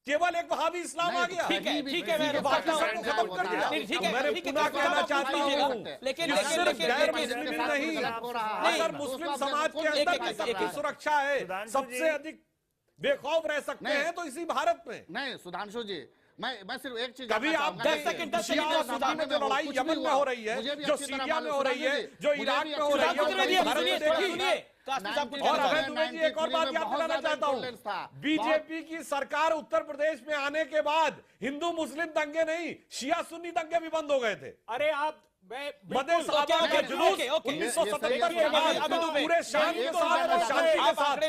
[SPEAKER 13] केवल एक वहाबी इस्लाम आ गया।
[SPEAKER 1] ठीक है, मैं
[SPEAKER 13] बाकी सबको खत्म कर दिया। मैंने पुनः कहना चाहता हूं,
[SPEAKER 1] लेकिन
[SPEAKER 13] गैर मुस्लिम नहीं, अगर मुस्लिम समाज के अंदर की सुरक्षा है, सबसे अधिक बेखौफ रह सकते हैं तो इसी भारत में।
[SPEAKER 11] नहीं सुधांशु जी, मैं सिर्फ एक चीज,
[SPEAKER 13] कभी आप 10 सेकंड में जो लड़ाई यमन में हो रही है, जो सीरिया में हो रही है, जो इराक में हो रही है, और अभय दुबे जी एक और बात याद दिलाना चाहता हूं, बीजेपी की सरकार उत्तर प्रदेश में आने के बाद हिंदू मुस्लिम दंगे नहीं, शिया सुन्नी दंगे भी बंद हो गए थे।
[SPEAKER 14] अरे आप
[SPEAKER 13] मदरसा का जुलूस 1977 के बाद पूरे शांति के साथ 1998 में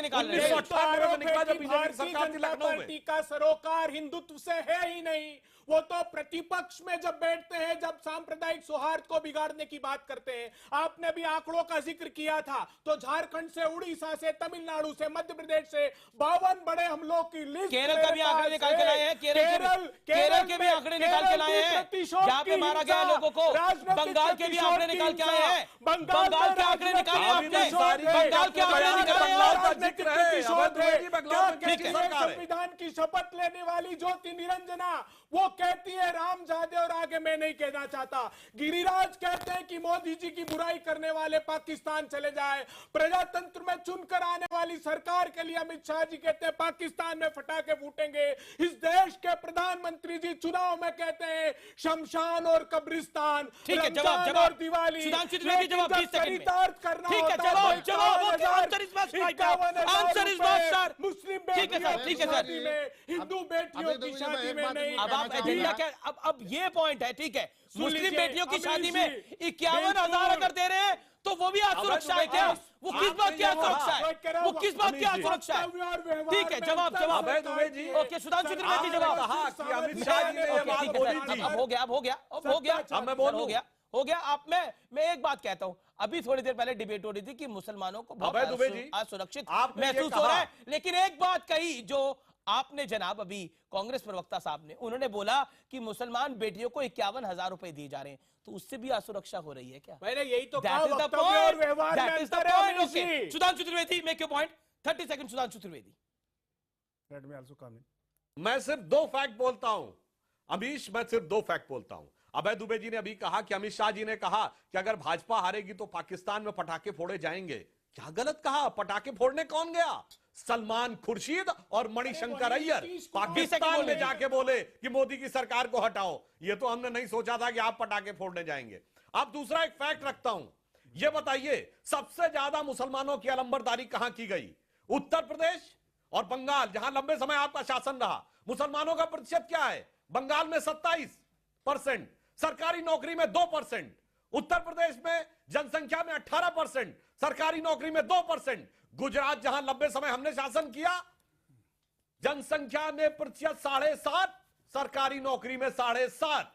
[SPEAKER 13] निकला जब बीजेपी सरकार थी लखनऊ में।
[SPEAKER 14] पार्टी का सरोकार हिंदुत्व से है ही नहीं, वो तो प्रतिपक्ष में जब बैठते हैं, जब सांप्रदायिक सौहार्द को बिगाड़ने की बात करते हैं। आपने भी आंकड़ों का जिक्र किया था, तो झारखंड से, उड़ीसा से, तमिलनाडु से, मध्य प्रदेश से 52 बड़े हमलों की लिस्ट,
[SPEAKER 1] केरल का भी आंकड़े निकाल के लाए हैं, केरल के भी आंकड़े निकाल के लाए हैं जहां पे मारा गया लोगों को। बंगाल के भी आंकड़े निकाल के आए हैं, बंगाल के आंकड़े निकाले आपने, बंगाल के आंकड़े निकाले।
[SPEAKER 14] संविधान की शपथ लेने वाली ज्योति निरंजना वो कहती है रामजादे, और आगे मैं नहीं कहना चाहता। गिरिराज कहते हैं कि मोदी जी की बुराई करने वाले पाकिस्तान चले जाए। प्रजातंत्र में चुनकर आने वाली सरकार के लिए अमित शाह जी कहते हैं पाकिस्तान में फटाके फूटेंगे। इस देश के प्रधानमंत्री जी चुनाव में कहते हैं शमशान और कब्रिस्तान, रमजान और दिवाली।
[SPEAKER 1] जवाब 20 सेकंड
[SPEAKER 14] करना
[SPEAKER 1] ठीक है, जवाब
[SPEAKER 14] मुस्लिम बेटियों में, हिंदू बेटियों की शादी में नहीं।
[SPEAKER 1] अब एजेंडा क्या? अब ये पॉइंट है, ठीक है, मुस्लिम बेटियों की शादी में 51,000 अगर दे रहे हैं तो वो भी असुरक्षा है क्या? वो किस बात की असुरक्षा है? वो किस बात की असुरक्षा है? ठीक है, जवाब
[SPEAKER 13] अभय दुबे जी,
[SPEAKER 1] ओके, सुधांशु त्रिवेदी जवाब।
[SPEAKER 13] कहा कि अमित शाह जी ने ये बात बोली थी।
[SPEAKER 1] अब हो गया।
[SPEAKER 13] अब मैं बोलूं।
[SPEAKER 1] हो गया। आप मैं एक बात कहता हूं, अभी थोड़ी देर पहले डिबेट हो रही थी कि मुसलमानों को
[SPEAKER 13] अभय दुबे जी,
[SPEAKER 1] असुरक्षित
[SPEAKER 13] आपने
[SPEAKER 1] महसूस हो रहा है, लेकिन एक बात कही जो आपने जनाब अभी कांग्रेस प्रवक्ता साहब ने, उन्होंने बोला कि मुसलमान बेटियों को 51,000 रुपए दिए जा रहे हैं, तो उससे भी असुरक्षा हो रही है क्या?
[SPEAKER 14] मैंने यही तो
[SPEAKER 1] कहा,
[SPEAKER 14] वक्तव्य और व्यवहार में अंतर है Amish ji.
[SPEAKER 1] Sudhanshu Trivedi, make your point. 30 second Sudhanshu Trivedi.
[SPEAKER 13] मैं सिर्फ 2 फैक्ट बोलता हूं अमीश, मैं सिर्फ 2 फैक्ट बोलता हूं। अभय दुबे जी ने अभी कहा कि अमित शाह जी ने कहा कि अगर भाजपा हारेगी तो पाकिस्तान में पटाखे फोड़े जाएंगे। क्या गलत कहा? पटाखे फोड़ने कौन गया? सलमान खुर्शीद और मणिशंकर अय्यर पाकिस्तान में जाके बोले कि मोदी की सरकार को हटाओ। ये तो हमने नहीं सोचा था कि आप पटाखे फोड़ने जाएंगे। अब दूसरा एक फैक्ट रखता हूं, यह बताइए सबसे ज्यादा मुसलमानों की अलंबरदारी कहां की गई? उत्तर प्रदेश और बंगाल, जहां लंबे समय आपका शासन रहा। मुसलमानों का प्रतिशत क्या है? बंगाल में 27%, सरकारी नौकरी में 2%, उत्तर प्रदेश में जनसंख्या में 18%, सरकारी नौकरी में 2%, गुजरात जहां लंबे समय हमने शासन किया, जनसंख्या में प्रतिशत 7.5, सरकारी नौकरी में 7.5।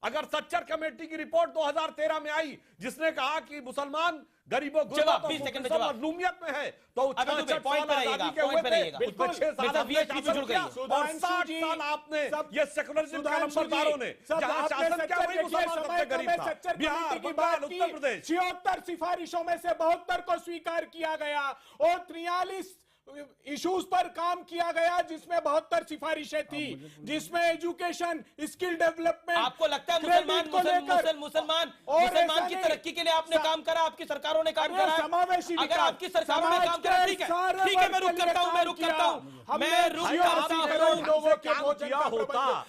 [SPEAKER 13] अगर सच्चर कमेटी की रिपोर्ट 2013 में आई जिसने कहा कि मुसलमान गरीबों मजलूमियत में है, तो 66 साल आजादी के हुए थे, उसमें 6 साल हमने शासन किया और 60 साल आपने ये सेकुलरिज्म के अलंबरदारों ने जहां शासन किया वही मुसलमान सबसे गरीब था। बिहार, बंगाल, उत्तर प्रदेश
[SPEAKER 14] 76 सिफारिशों में से 72 को स्वीकार किया गया और 43 इश्यूज पर काम किया गया जिसमें 72 सिफारिशें थी, जिसमें एजुकेशन, स्किल डेवलपमेंट।
[SPEAKER 1] आपको लगता है मुसलमान की तरक्की के लिए आपने काम करा? आपकी सरकारों ने काम करा? अगर आपकी सरकारों ने काम करा, ठीक है, मैं रुक करता हूं
[SPEAKER 14] लोगों के
[SPEAKER 13] किया होता।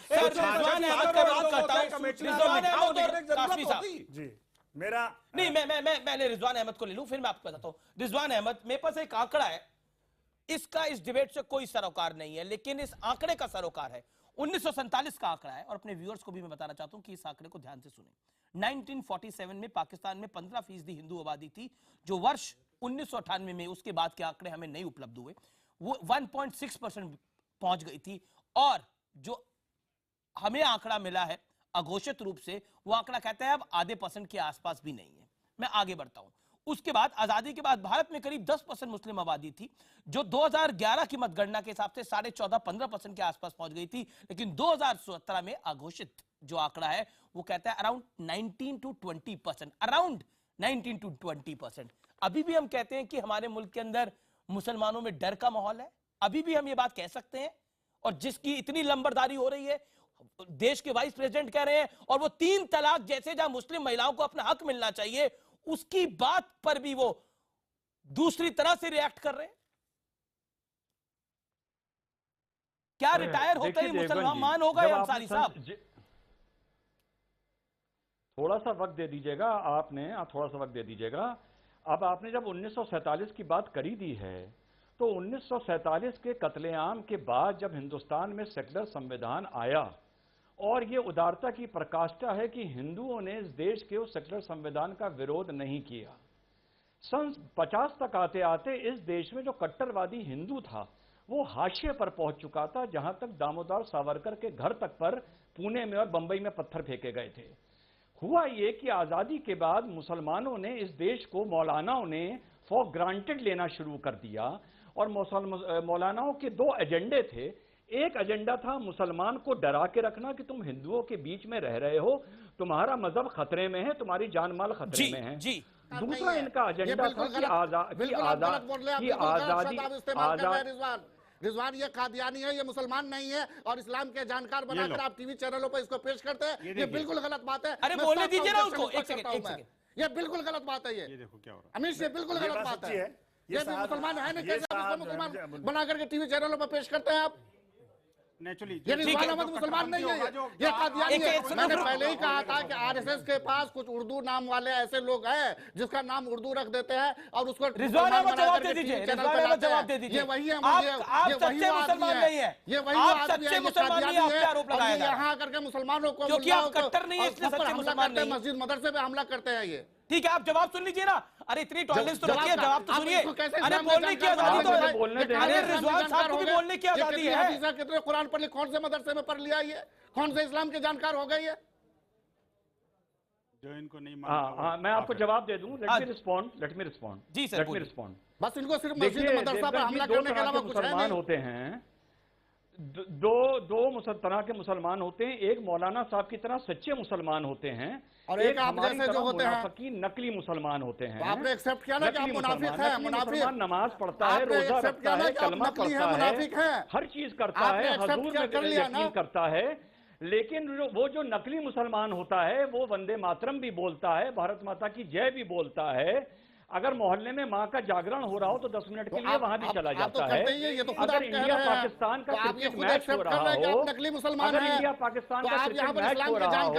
[SPEAKER 12] मेरा
[SPEAKER 1] नहीं, मैंने रिजवान अहमद को ले लूं, फिर मैं आपको बताता हूं। रिजवान अहमद, मेरे पास एक आंकड़ा है, इसका इस डिबेट से कोई सरोकार नहीं है, लेकिन इस आंकड़े का सरोकार है। 1947 का आंकड़ा है और अपने व्यूअर्स को भी मैं बताना चाहता हूं कि इस आंकड़े को ध्यान से सुने। 1947 में पाकिस्तान में 15% हिंदू आबादी थी, जो वर्ष 1998 में, उसके बाद के आंकड़े हमें नहीं उपलब्ध हुए, वो 1.6% पहुंच गई थी। और जो हमें आंकड़ा मिला है अघोषित रूप से, वो आंकड़ा कहता है अब आधे % के आसपास भी नहीं है। मैं आगे बढ़ता हूं। उसके बाद आजादी के बाद भारत में करीब 10% मुस्लिम आबादी थी, जो 2011 की मतगणना के हिसाब से 14.5-15% के आसपास पहुंच गई थी। लेकिन 2017 में अघोषित जो आंकड़ा है वो कहता है अराउंड 19 to 20%, अराउंड 19 to 20%। अभी भी हम कहते हैं कि हमारे मुल्क के अंदर मुसलमानों में डर का माहौल है, अभी भी हम ये बात कह सकते हैं। और जिसकी इतनी लंबरदारी हो रही है, देश के वाइस प्रेसिडेंट कह रहे हैं, और वो 3 तलाक जैसे जहां मुस्लिम महिलाओं को अपना हक मिलना चाहिए, उसकी बात पर भी वो दूसरी तरह से रिएक्ट कर रहे हैं। क्या रिटायर होते ही मुसलमान हो गए अंसारी साहब?
[SPEAKER 10] थोड़ा सा वक्त दे दीजिएगा, आपने थोड़ा सा वक्त दे दीजिएगा। अब आपने जब 1947 की बात करी दी है, तो 1947 के कत्लेआम के बाद जब हिंदुस्तान में सेकुलर संविधान आया, और ये उदारता की प्रकाष्ठा है कि हिंदुओं ने इस देश के उस सेकुलर संविधान का विरोध नहीं किया। सन 50 तक आते आते इस देश में जो कट्टरवादी हिंदू था वो हाशिए पर पहुंच चुका था, जहां तक दामोदर सावरकर के घर तक पर पुणे में और बंबई में पत्थर फेंके गए थे। हुआ ये कि आजादी के बाद मुसलमानों ने इस देश को, मौलानाओं ने फॉर ग्रांटेड लेना शुरू कर दिया। और मौलानाओं के 2 एजेंडे थे। एक एजेंडा था मुसलमान को डरा के रखना कि तुम हिंदुओं के बीच में रह रहे हो, तुम्हारा मजहब खतरे में है, तुम्हारी जान माल खतरे में है। दूसरा इनका एजेंडा था कि आजादी।
[SPEAKER 11] रिजवान ये कादियानी है, ये मुसलमान नहीं है, और इस्लाम के जानकार बनाकर आप टीवी चैनलों पर इसको पेश करते हैं, ये बिल्कुल गलत बात है।
[SPEAKER 1] अरे बोलने दीजिए ना उसको, एक सेकंड।
[SPEAKER 11] ये बिल्कुल गलत बात है। ये देखो क्या हो रहा है अमीश, ये बिल्कुल गलत बात है। ये भी मुसलमान है नहीं, कैसे आप मुसलमान बना करके टीवी चैनलों पर पेश करते हैं आप? ये रिजवान अहमद मुसलमान नहीं है, ये कादियानी है। मैंने पहले ही कहा था कि आरएसएस के पास कुछ उर्दू नाम वाले ऐसे लोग हैं जिसका नाम उर्दू रख देते हैं और उसको
[SPEAKER 1] रिजवान अहमद जवाब दे दीजिए।
[SPEAKER 11] ये वही है,
[SPEAKER 1] आप सच्चे मुसलमान नहीं है,
[SPEAKER 11] ये वही
[SPEAKER 1] आप सच्चे मुसलमान नहीं, आप क्या आरोप लगाया जा रहा है?
[SPEAKER 11] यहाँ करके मुसलमानों को
[SPEAKER 1] क्योंकि आप कट्टर नहीं है इसलिए सच्चे मुसलमान नहीं।
[SPEAKER 11] मस्जिद मदरसे पे हमला करते हैं। ये
[SPEAKER 1] ठीक है, आप जवाब सुन लीजिए ना। अरे इतनी टॉलरेंस तो रखिए, जवाब तो सुनिए। अरे बोलने की आजादी तो है। अरे रिजवान साहब को भी बोलने की आजादी है।
[SPEAKER 11] कितने कुरान पढ़ ली, कौन से मदरसे में पढ़ लिया ये, कौन से इस्लाम के जानकार हो गए ये?
[SPEAKER 15] जो इनको नहीं मानता।
[SPEAKER 10] मैं आपको जवाब दे दूं। लेट मी रिस्पॉन्ड
[SPEAKER 1] जी सर,
[SPEAKER 10] लेट मी रिस्पॉन्ड।
[SPEAKER 11] बस इनको सिर्फ मस्जिद मदरसा पर हमला करने के अलावा कुछ है नहीं।
[SPEAKER 10] होते हैं दो तरह के मुसलमान होते हैं। एक मौलाना साहब की तरह सच्चे मुसलमान होते हैं
[SPEAKER 11] और एक आप जैसे जो होते हैं
[SPEAKER 10] नकली मुसलमान होते हैं।
[SPEAKER 11] तो आपने एक्सेप्ट किया ना कि आप मुनाफिक हैं। मुनाफिक
[SPEAKER 10] नमाज पढ़ता है, रोजा रखता है, कलमा पढ़ता है, हर चीज करता है, हुजूर में यकीन करता है। लेकिन वो जो नकली मुसलमान होता है वो वंदे मातरम भी बोलता है, भारत माता की जय भी बोलता है। अगर मोहल्ले में माँ का जागरण हो रहा हो तो 10 मिनट के लिए वहां भी चला जाता है। अगर इंडिया पाकिस्तान का क्रिकेट मैच हो रहा हो,
[SPEAKER 11] नकली मुसलमान
[SPEAKER 10] अगर इंडिया पाकिस्तान का क्रिकेट मैच हो रहा हो,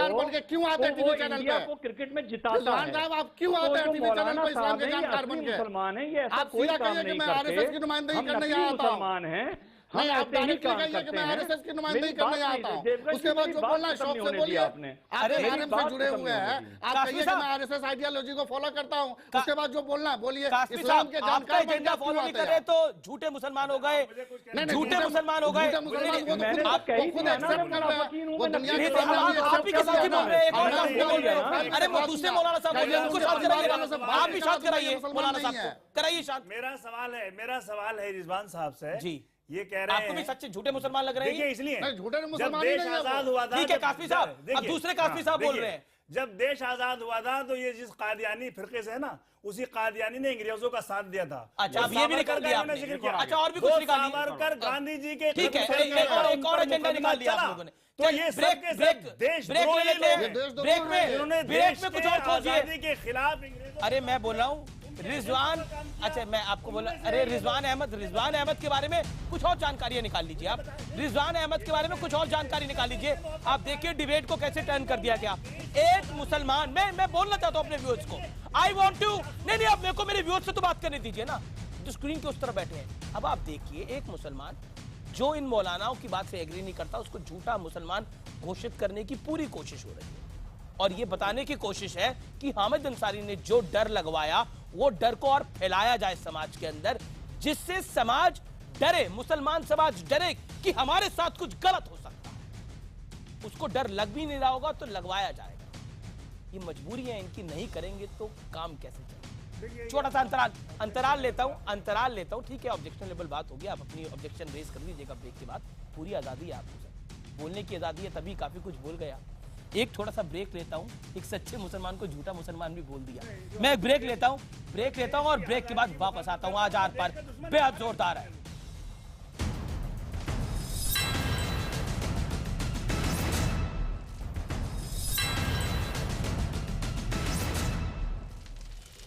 [SPEAKER 11] क्यों आते
[SPEAKER 10] तो वो इंडिया को क्रिकेट में जिताता है।
[SPEAKER 11] आप क्यों आते हैं टीवी चैनल पर इस्लाम के जानकार बन के?
[SPEAKER 10] मुसलमान है, ये ऐसा कोई काम नहीं करते। हम नकली मुसलमान हैं,
[SPEAKER 11] नहीं, आप डायरेक्ट कहिए कि मैं आरएसएस की नुमाइंदगी करने आता हूं। उसके बाद जो बोलना है शौक से बोलिए। आप आरएम से जुड़े हुए हैं, आप कहिए कि मैं आरएसएस आइडियोलॉजी को फॉलो करता हूं। उसके बाद जो बोलना है बोलिए। इस्लाम के जानकार
[SPEAKER 1] एजेंडा फॉलो नहीं कर रहे तो झूठे मुसलमान हो गए, झूठे मुसलमान हो गए।
[SPEAKER 11] आप खुद एक्सेप्ट कर रहे हैं, वो दुनिया के
[SPEAKER 1] आप भी के साथ ही बोल रहे हैं। अरे वो दूसरे मौलाना साहब बोल रहे हैं, उनको शांत कराइए। आप भी शांत कराइए मौलाना साहब को, कराइए शांत।
[SPEAKER 12] मेरा सवाल है रिजवान साहब से।
[SPEAKER 1] जी,
[SPEAKER 12] ये कह रहे हैं
[SPEAKER 1] आपको भी सच्चे झूठे मुसलमान लग रहे हैं?
[SPEAKER 12] देखिए, इसलिए
[SPEAKER 11] झूठे
[SPEAKER 12] जब
[SPEAKER 11] मुसलमान
[SPEAKER 12] देश आजाद हुआ था,
[SPEAKER 1] ठीक है काफी साहब, अब दूसरे काफी साहब बोल रहे हैं।
[SPEAKER 12] जब देश आजाद हुआ था तो ये जिस कादियानी फिरके से है ना, उसी कादियानी ने अंग्रेजों का साथ दिया था।
[SPEAKER 1] अच्छा, अब ये भी निकल दिया आपने। अच्छा, और भी कुछ निकाल दिया।
[SPEAKER 12] सावरकर गांधी जी के,
[SPEAKER 1] ठीक है, एक और एजेंडा निकाल दिया आप लोगों ने।
[SPEAKER 12] तो ये ब्रेक
[SPEAKER 1] ले लेते हैं, ब्रेक में कुछ और खोजिए
[SPEAKER 12] के खिलाफ।
[SPEAKER 1] अरे मैं बोल रहा हूँ रिजवान, अच्छा मैं आपको बोला, अरे रिजवान अहमद के बारे में कुछ और जानकारियां निकाल लीजिए। आप रिजवान अहमद के बारे में कुछ और जानकारी निकाल लीजिए। आप देखिए डिबेट को कैसे टर्न कर दिया गया। एक मुसलमान, मैं बोलना चाहता हूं अपने व्यूअर्स को, आई वांट टू, नहीं आप मेरे को मेरे व्यूअर्स से तो बात करने दीजिए ना, जो स्क्रीन के उस तरफ बैठे हैं। अब आप देखिए, एक मुसलमान जो इन मौलानाओं की बात से एग्री नहीं करता, उसको झूठा मुसलमान घोषित करने की पूरी कोशिश हो रही है। और ये बताने की कोशिश है कि हामिद अंसारी ने जो डर लगवाया, वो डर को और फैलाया जाए समाज के अंदर, जिससे समाज डरे, मुसलमान समाज डरे कि हमारे साथ कुछ गलत हो सकता है। उसको डर लग भी नहीं रहा होगा तो लगवाया जाएगा। ये मजबूरी है इनकी, नहीं करेंगे तो काम कैसे चलेगा। छोटा सा अंतराल लेता हूं, ठीक है, ऑब्जेक्शन लेवल बात होगी, आप अपनी ऑब्जेक्शन रेज कर लीजिएगा ब्रेक के बाद। पूरी आजादी है आपको सर, बोलने की आजादी है, तभी काफी कुछ बोल गया। एक थोड़ा सा ब्रेक लेता हूं, एक सच्चे मुसलमान को झूठा मुसलमान भी बोल दिया। मैं एक ब्रेक लेता हूं और ब्रेक के बाद वापस आता हूं। आज आर पार बेहद जोरदार है।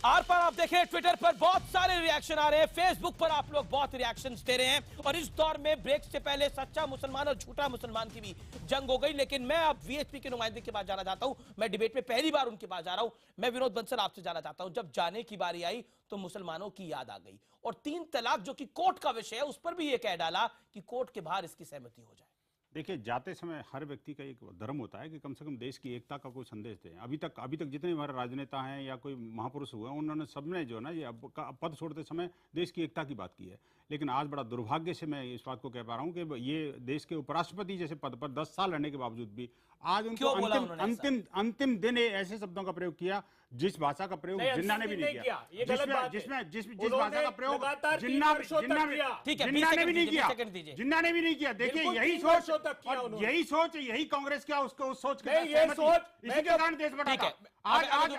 [SPEAKER 1] आर पर आप देखें, ट्विटर पर बहुत सारे रिएक्शन आ रहे हैं, फेसबुक पर आप लोग बहुत रिएक्शंस दे रहे हैं। और इस दौर में ब्रेक से पहले सच्चा मुसलमान और झूठा मुसलमान की भी जंग हो गई। लेकिन मैं अब वीएचपी के नुमाइंदे के पास जाना चाहता हूं। मैं डिबेट में पहली बार उनके पास जा रहा हूं। मैं विनोद बंसल आपसे जाना चाहता हूं। जब जाने की बारी आई तो मुसलमानों की याद आ गई और 3 तलाक जो कि कोर्ट का विषय है, उस पर भी यह कह डाला कि कोर्ट के बाहर इसकी सहमति हो जाए।
[SPEAKER 15] देखिए, जाते समय हर व्यक्ति का एक धर्म होता है कि कम से कम देश की एकता का कोई संदेश दें। अभी तक जितने हमारे राजनेता हैं या कोई महापुरुष हुए, उन्होंने सबने जो है ना, ये पद छोड़ते समय देश की एकता की बात की है। लेकिन आज बड़ा दुर्भाग्य से मैं इस बात को कह पा रहा हूँ कि ये देश के उपराष्ट्रपति जैसे पद पर 10 साल रहने के बावजूद भी आज उनको अंतिम दिन ऐसे शब्दों का प्रयोग किया जिस भाषा का प्रयोग जिन्ना ने भी नहीं किया, जिस भाषा का प्रयोग जिन्ना ने भी नहीं किया। देखिए, यही सोच यही कांग्रेस क्या उसको उस सोच के इसी के कारण देश बढ़ा था। आज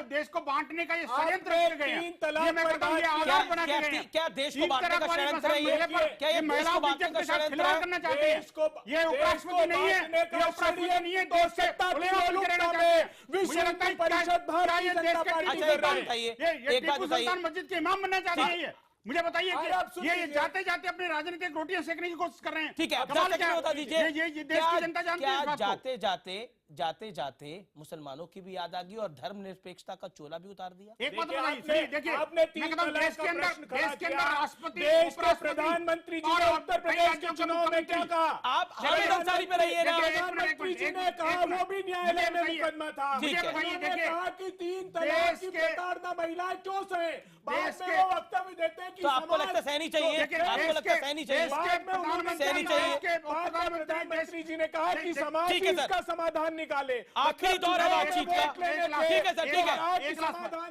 [SPEAKER 15] देश को बांटने का ये षड्यंत्र किए गए हैं। ये मैं कहता हूं, ये आधार बना के गए हैं।
[SPEAKER 1] क्या देश को बांटने का षड्यंत्र है ये? क्या ये
[SPEAKER 15] महिलाओं की इज्जत के साथ खिलवाड़ करना चाहते हैं? ये उपराष्ट्रपति नहीं है, ये उपराष्ट्रपति नहीं है, देश से खुले होकर रहना चाहते हैं। मुझे लगता है ये देश के टीपू सुल्तान मस्जिद के इमाम बनना चाहते हैं। ये मुझे बताइए कि ये जाते जाते अपनी राजनीतिक रोटियां सेकने की कोशिश कर रहे हैं।
[SPEAKER 1] ठीक है, बता दीजिए,
[SPEAKER 15] ये देश की जनता जानती है।
[SPEAKER 1] जाते जाते जाते जाते मुसलमानों की भी याद आ गई और धर्मनिरपेक्षता का चोला भी उतार दिया।
[SPEAKER 12] एक बात बताइए, देखिए
[SPEAKER 14] आपने तीन तलाक का प्रश्न खड़ा किया। देश के प्रधानमंत्री जी ने उत्तर प्रदेश के चुनाव में क्या कहा?
[SPEAKER 1] आप हामिद अंसारी पे रहिए ना।
[SPEAKER 14] प्रधानमंत्री जी ने कहा, वो भी न्यायालय में मुकदमा था। उन्होंने कहा कि 3 तलाक की प्रताड़ना महिलाएं क्यों सहे। बाद में वो वक्तव्य देते हैं कि
[SPEAKER 1] तो आपको लगता है सहनी चाहिए? आपको लगता है सहनी चाहिए?
[SPEAKER 14] बाद में उन्होंने
[SPEAKER 1] सहनी चाहिए।
[SPEAKER 14] प्रधानमंत्री जी ने कहा कि समाज इसका समाधान निकाले।
[SPEAKER 1] आखिरी दौर है बातचीत का। ठीक है सर, ठीक है,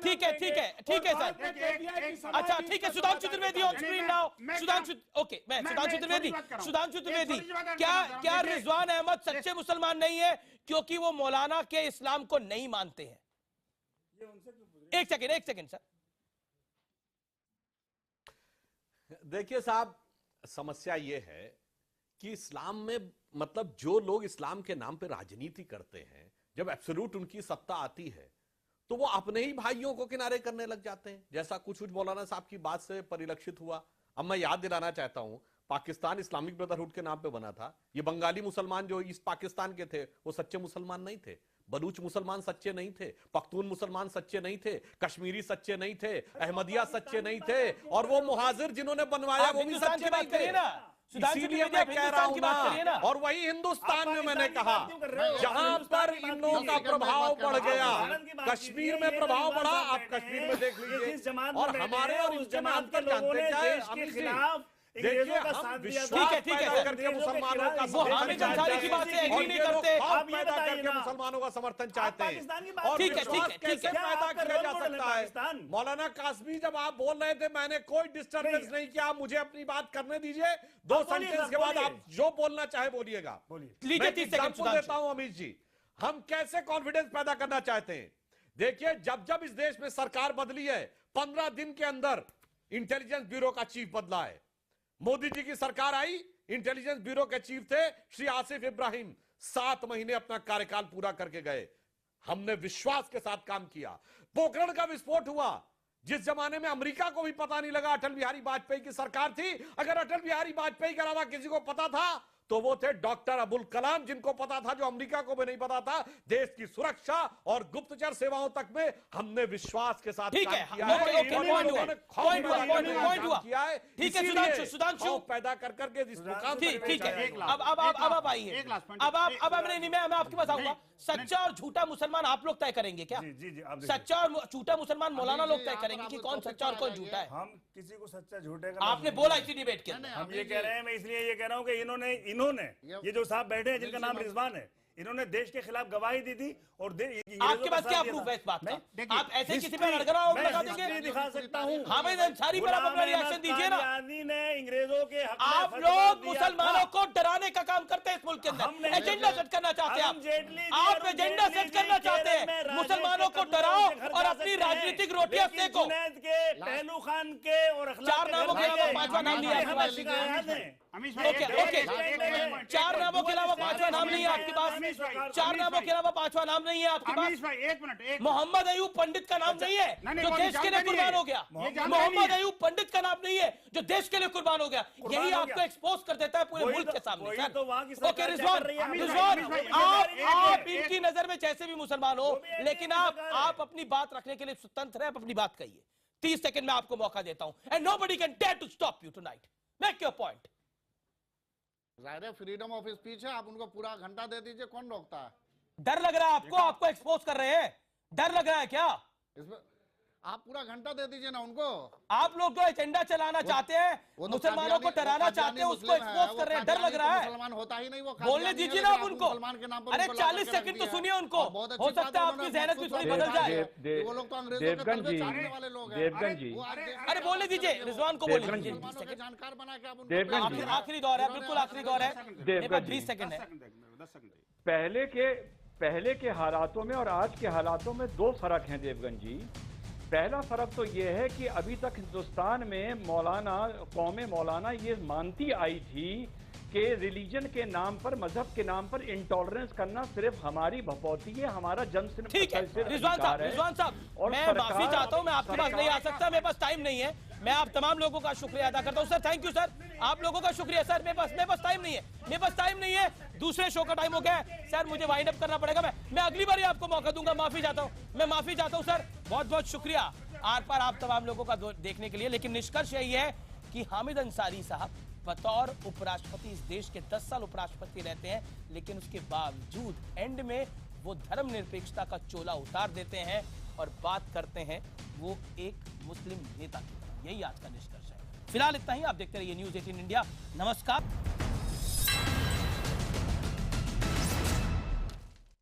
[SPEAKER 1] ठीक है, ठीक है, ठीक है सर। अच्छा ठीक है, Sudhanshu Trivedi on screen now. Sudhanshu, okay, मैं सुधांशु त्रिवेदी। सुधांशु त्रिवेदी, क्या रिजवान अहमद सच्चे मुसलमान नहीं है क्योंकि वो मौलाना के इस्लाम को नहीं मानते हैं? एक सेकंड सर।
[SPEAKER 13] देखिए साहब, समस्या यह है कि इस्लाम में मतलब जो लोग इस्लाम के नाम पे राजनीति करते हैं, जब एब्सोल्यूट उनकी सत्ता आती है तो वो अपने ही भाइयों को किनारे करने लग जाते हैं, जैसा कुछ मौलाना साहब की बात से परिलक्षित हुआ। अब मैं याद दिलाना चाहता हूं, पाकिस्तान इस्लामिक ब्रदरहुड के नाम पे बना था। ये बंगाली मुसलमान जो ईस्ट पाकिस्तान के थे वो सच्चे मुसलमान नहीं थे, बलूच मुसलमान सच्चे नहीं थे, पख्तून मुसलमान सच्चे नहीं थे, कश्मीरी सच्चे नहीं थे, अहमदिया सच्चे नहीं थे, और वो मुहाजिर जिन्होंने बनवाया वो भी सच्चे नहीं थे। इसीलिए मैं कह रहा हूं ना, और वही हिंदुस्तान में मैंने कहा जहां पर इन लोगों का प्रभाव बढ़ गया, कश्मीर में प्रभाव बढ़ा। आप कश्मीर में देख लीजिए, और हमारे और इस जमात पर जानते क्या, देखिए हम विश्वास पैदा करके मुसलमानों का
[SPEAKER 1] वो हामिद अंसारी की बात से एग्री नहीं करते।
[SPEAKER 13] आप पैदा करके मुसलमानों का समर्थन चाहते हैं, और विश्वास कैसे पैदा किया जा सकता है? मौलाना कासमी, जब आप बोल रहे थे मैंने कोई डिस्टर्बेंस नहीं किया, मुझे अपनी बात करने दीजिए। 2 सेंटेंस के बाद आप जो बोलना चाहे बोलिएगा। मैं एग्जांपल देता हूं अमित जी, हम कैसे कॉन्फिडेंस पैदा करना चाहते हैं। देखिए, जब इस देश में सरकार बदली है, 15 दिन के अंदर इंटेलिजेंस ब्यूरो का चीफ बदला है। मोदी जी की सरकार आई, इंटेलिजेंस ब्यूरो के चीफ थे श्री आसिफ इब्राहिम, 7 महीने अपना कार्यकाल पूरा करके गए। हमने विश्वास के साथ काम किया। पोखरण का विस्फोट हुआ, जिस जमाने में अमेरिका को भी पता नहीं लगा अटल बिहारी वाजपेयी की सरकार थी। अगर अटल बिहारी वाजपेयी के अलावा किसी को पता था तो वो थे डॉक्टर अबुल कलाम, जिनको पता था, जो अमेरिका को भी नहीं पता था। देश की सुरक्षा और गुप्तचर सेवाओं तक में हमने विश्वास के साथ काम किया है। ठीक है, सुधांशु
[SPEAKER 1] पैदा करके ठीक है। अब आप आइए, अब मैं आपके पास आऊंगा। सच्चा और झूठा मुसलमान आप लोग तय करेंगे क्या?
[SPEAKER 12] जी,
[SPEAKER 1] सच्चा और झूठा मुसलमान मौलाना लोग तय करेंगे कि कौन सच्चा और कौन झूठा है?
[SPEAKER 12] हम किसी को सच्चा झूठे का
[SPEAKER 1] आपने बोला इसी डिबेट के अंदर।
[SPEAKER 12] हम ये कह रहे हैं, मैं इसलिए ये कह रहा हूं कि इन्होंने ये जो साहब बैठे हैं जिनका नाम रिजवान है, इन्होंने देश के खिलाफ गवाही दी थी। और
[SPEAKER 1] आपके पास क्या प्रूफ है इस बात का? आप ऐसे किसी पे लड़खड़ाओ लगा देंगे?
[SPEAKER 12] दिखा सकता हूं।
[SPEAKER 1] हामिद अंसारी पर आप अपना रिएक्शन दीजिए ना।
[SPEAKER 12] ने अंग्रेजों के हक में
[SPEAKER 1] आप लोग मुसलमानों को डराने का काम करते हैं इस मुल्क के अंदर। एजेंडा सेट करना चाहते हैं आप एजेंडा सेट करना चाहते हैं। मुसलमानों को डराओ और अपनी राजनीतिक रोटियां सेको।
[SPEAKER 12] पहलू खान के और
[SPEAKER 1] 4 नामों के अलावा 5वां नाम नहीं है आपके पास। ओके, 4 नामों के अलावा 5वां नाम नहीं है आपके पास। 4 नामों के अलावा 5वां नाम नहीं है आपके पास।
[SPEAKER 15] एक मिनट,
[SPEAKER 1] मोहम्मद अयूब पंडित का नाम नहीं है जो देश के लिए कुर्बान हो गया। मोहम्मद अयूब पंडित का नाम नहीं है जो देश के लिए कुर्बान हो गया। यही आपको एक्सपोज कर देता है पूरे मुल्क के सामने। ओके रिजवान, आप इनकी नजर में जैसे भी मुसलमान हो, लेकिन आप अपनी बात रखने के लिए स्वतंत्र है। आप अपनी बात कहिए। 30 सेकंड में आपको मौका देता हूं। And nobody can dare to stop you tonight. Make your point.
[SPEAKER 11] जाहिर है फ्रीडम ऑफ स्पीच है, आप उनको पूरा घंटा दे दीजिए, कौन रोकता है?
[SPEAKER 1] डर लग रहा है आपको एक्सपोज कर रहे हैं? डर लग रहा है क्या?
[SPEAKER 11] इसमें आप पूरा घंटा दे दीजिए ना उनको।
[SPEAKER 1] आप लोग जो एजेंडा चलाना चाहते हैं, मुसलमानों को डराना चाहते हैं, उसको एक्सपोज कर रहे हैं। डर लग रहा है?
[SPEAKER 11] मुसलमान होता ही नहीं वो।
[SPEAKER 1] बोलने दीजिए ना आप उनको। अरे 40 सेकंड तो सुनिए उनको। हो सकता है आपकी ज़हनत भी थोड़ी बदल जाए।
[SPEAKER 11] वो लोग तो अंग्रेजों के तलवे चाटने वाले लोग हैं।
[SPEAKER 14] देवगन जी,
[SPEAKER 1] अरे बोलने दीजिए, रिजवान को बोलने दीजिए।
[SPEAKER 11] जानकार बना के आप
[SPEAKER 1] आखिरी दौर है, बिल्कुल आखिरी दौर है। 20 सेकंड है।
[SPEAKER 10] पहले के हालातों में और आज के हालातों में 2 फर्क हैं देवगन जी। पहला फर्क तो ये है कि अभी तक हिंदुस्तान में कौम मौलाना ये मानती आई थी कि रिलीजन के नाम पर, मजहब के नाम पर इंटॉलरेंस करना सिर्फ हमारी भपौती है, हमारा जन्मसिद्ध
[SPEAKER 1] ठीक है। रिजवान साहब, मैं माफी चाहता हूं, मैं आपके पास नहीं आ सकता, मेरे पास टाइम नहीं है। मैं आप तमाम लोगों का शुक्रिया अदा करता हूं सर। थैंक यू सर, आप लोगों का शुक्रिया सर। मेरे पास टाइम नहीं है, दूसरे शो का टाइम हो गया है सर, मुझे वाइंड अप करना पड़ेगा। मैं अगली बार आपको मौका दूंगा, माफी चाहता हूं सर। बहुत बहुत शुक्रिया आर पार आप तमाम लोगों का देखने के लिए। लेकिन निष्कर्ष यही है कि हामिद अंसारी साहब बतौर उपराष्ट्रपति इस देश के 10 साल उपराष्ट्रपति रहते हैं, लेकिन उसके बावजूद एंड में वो धर्मनिरपेक्षता का चोला उतार देते हैं और बात करते हैं वो एक मुस्लिम नेता की तरह। यही आज का निष्कर्ष है। फिलहाल इतना ही, आप देखते रहिए न्यूज़ 18 इंडिया। नमस्कार।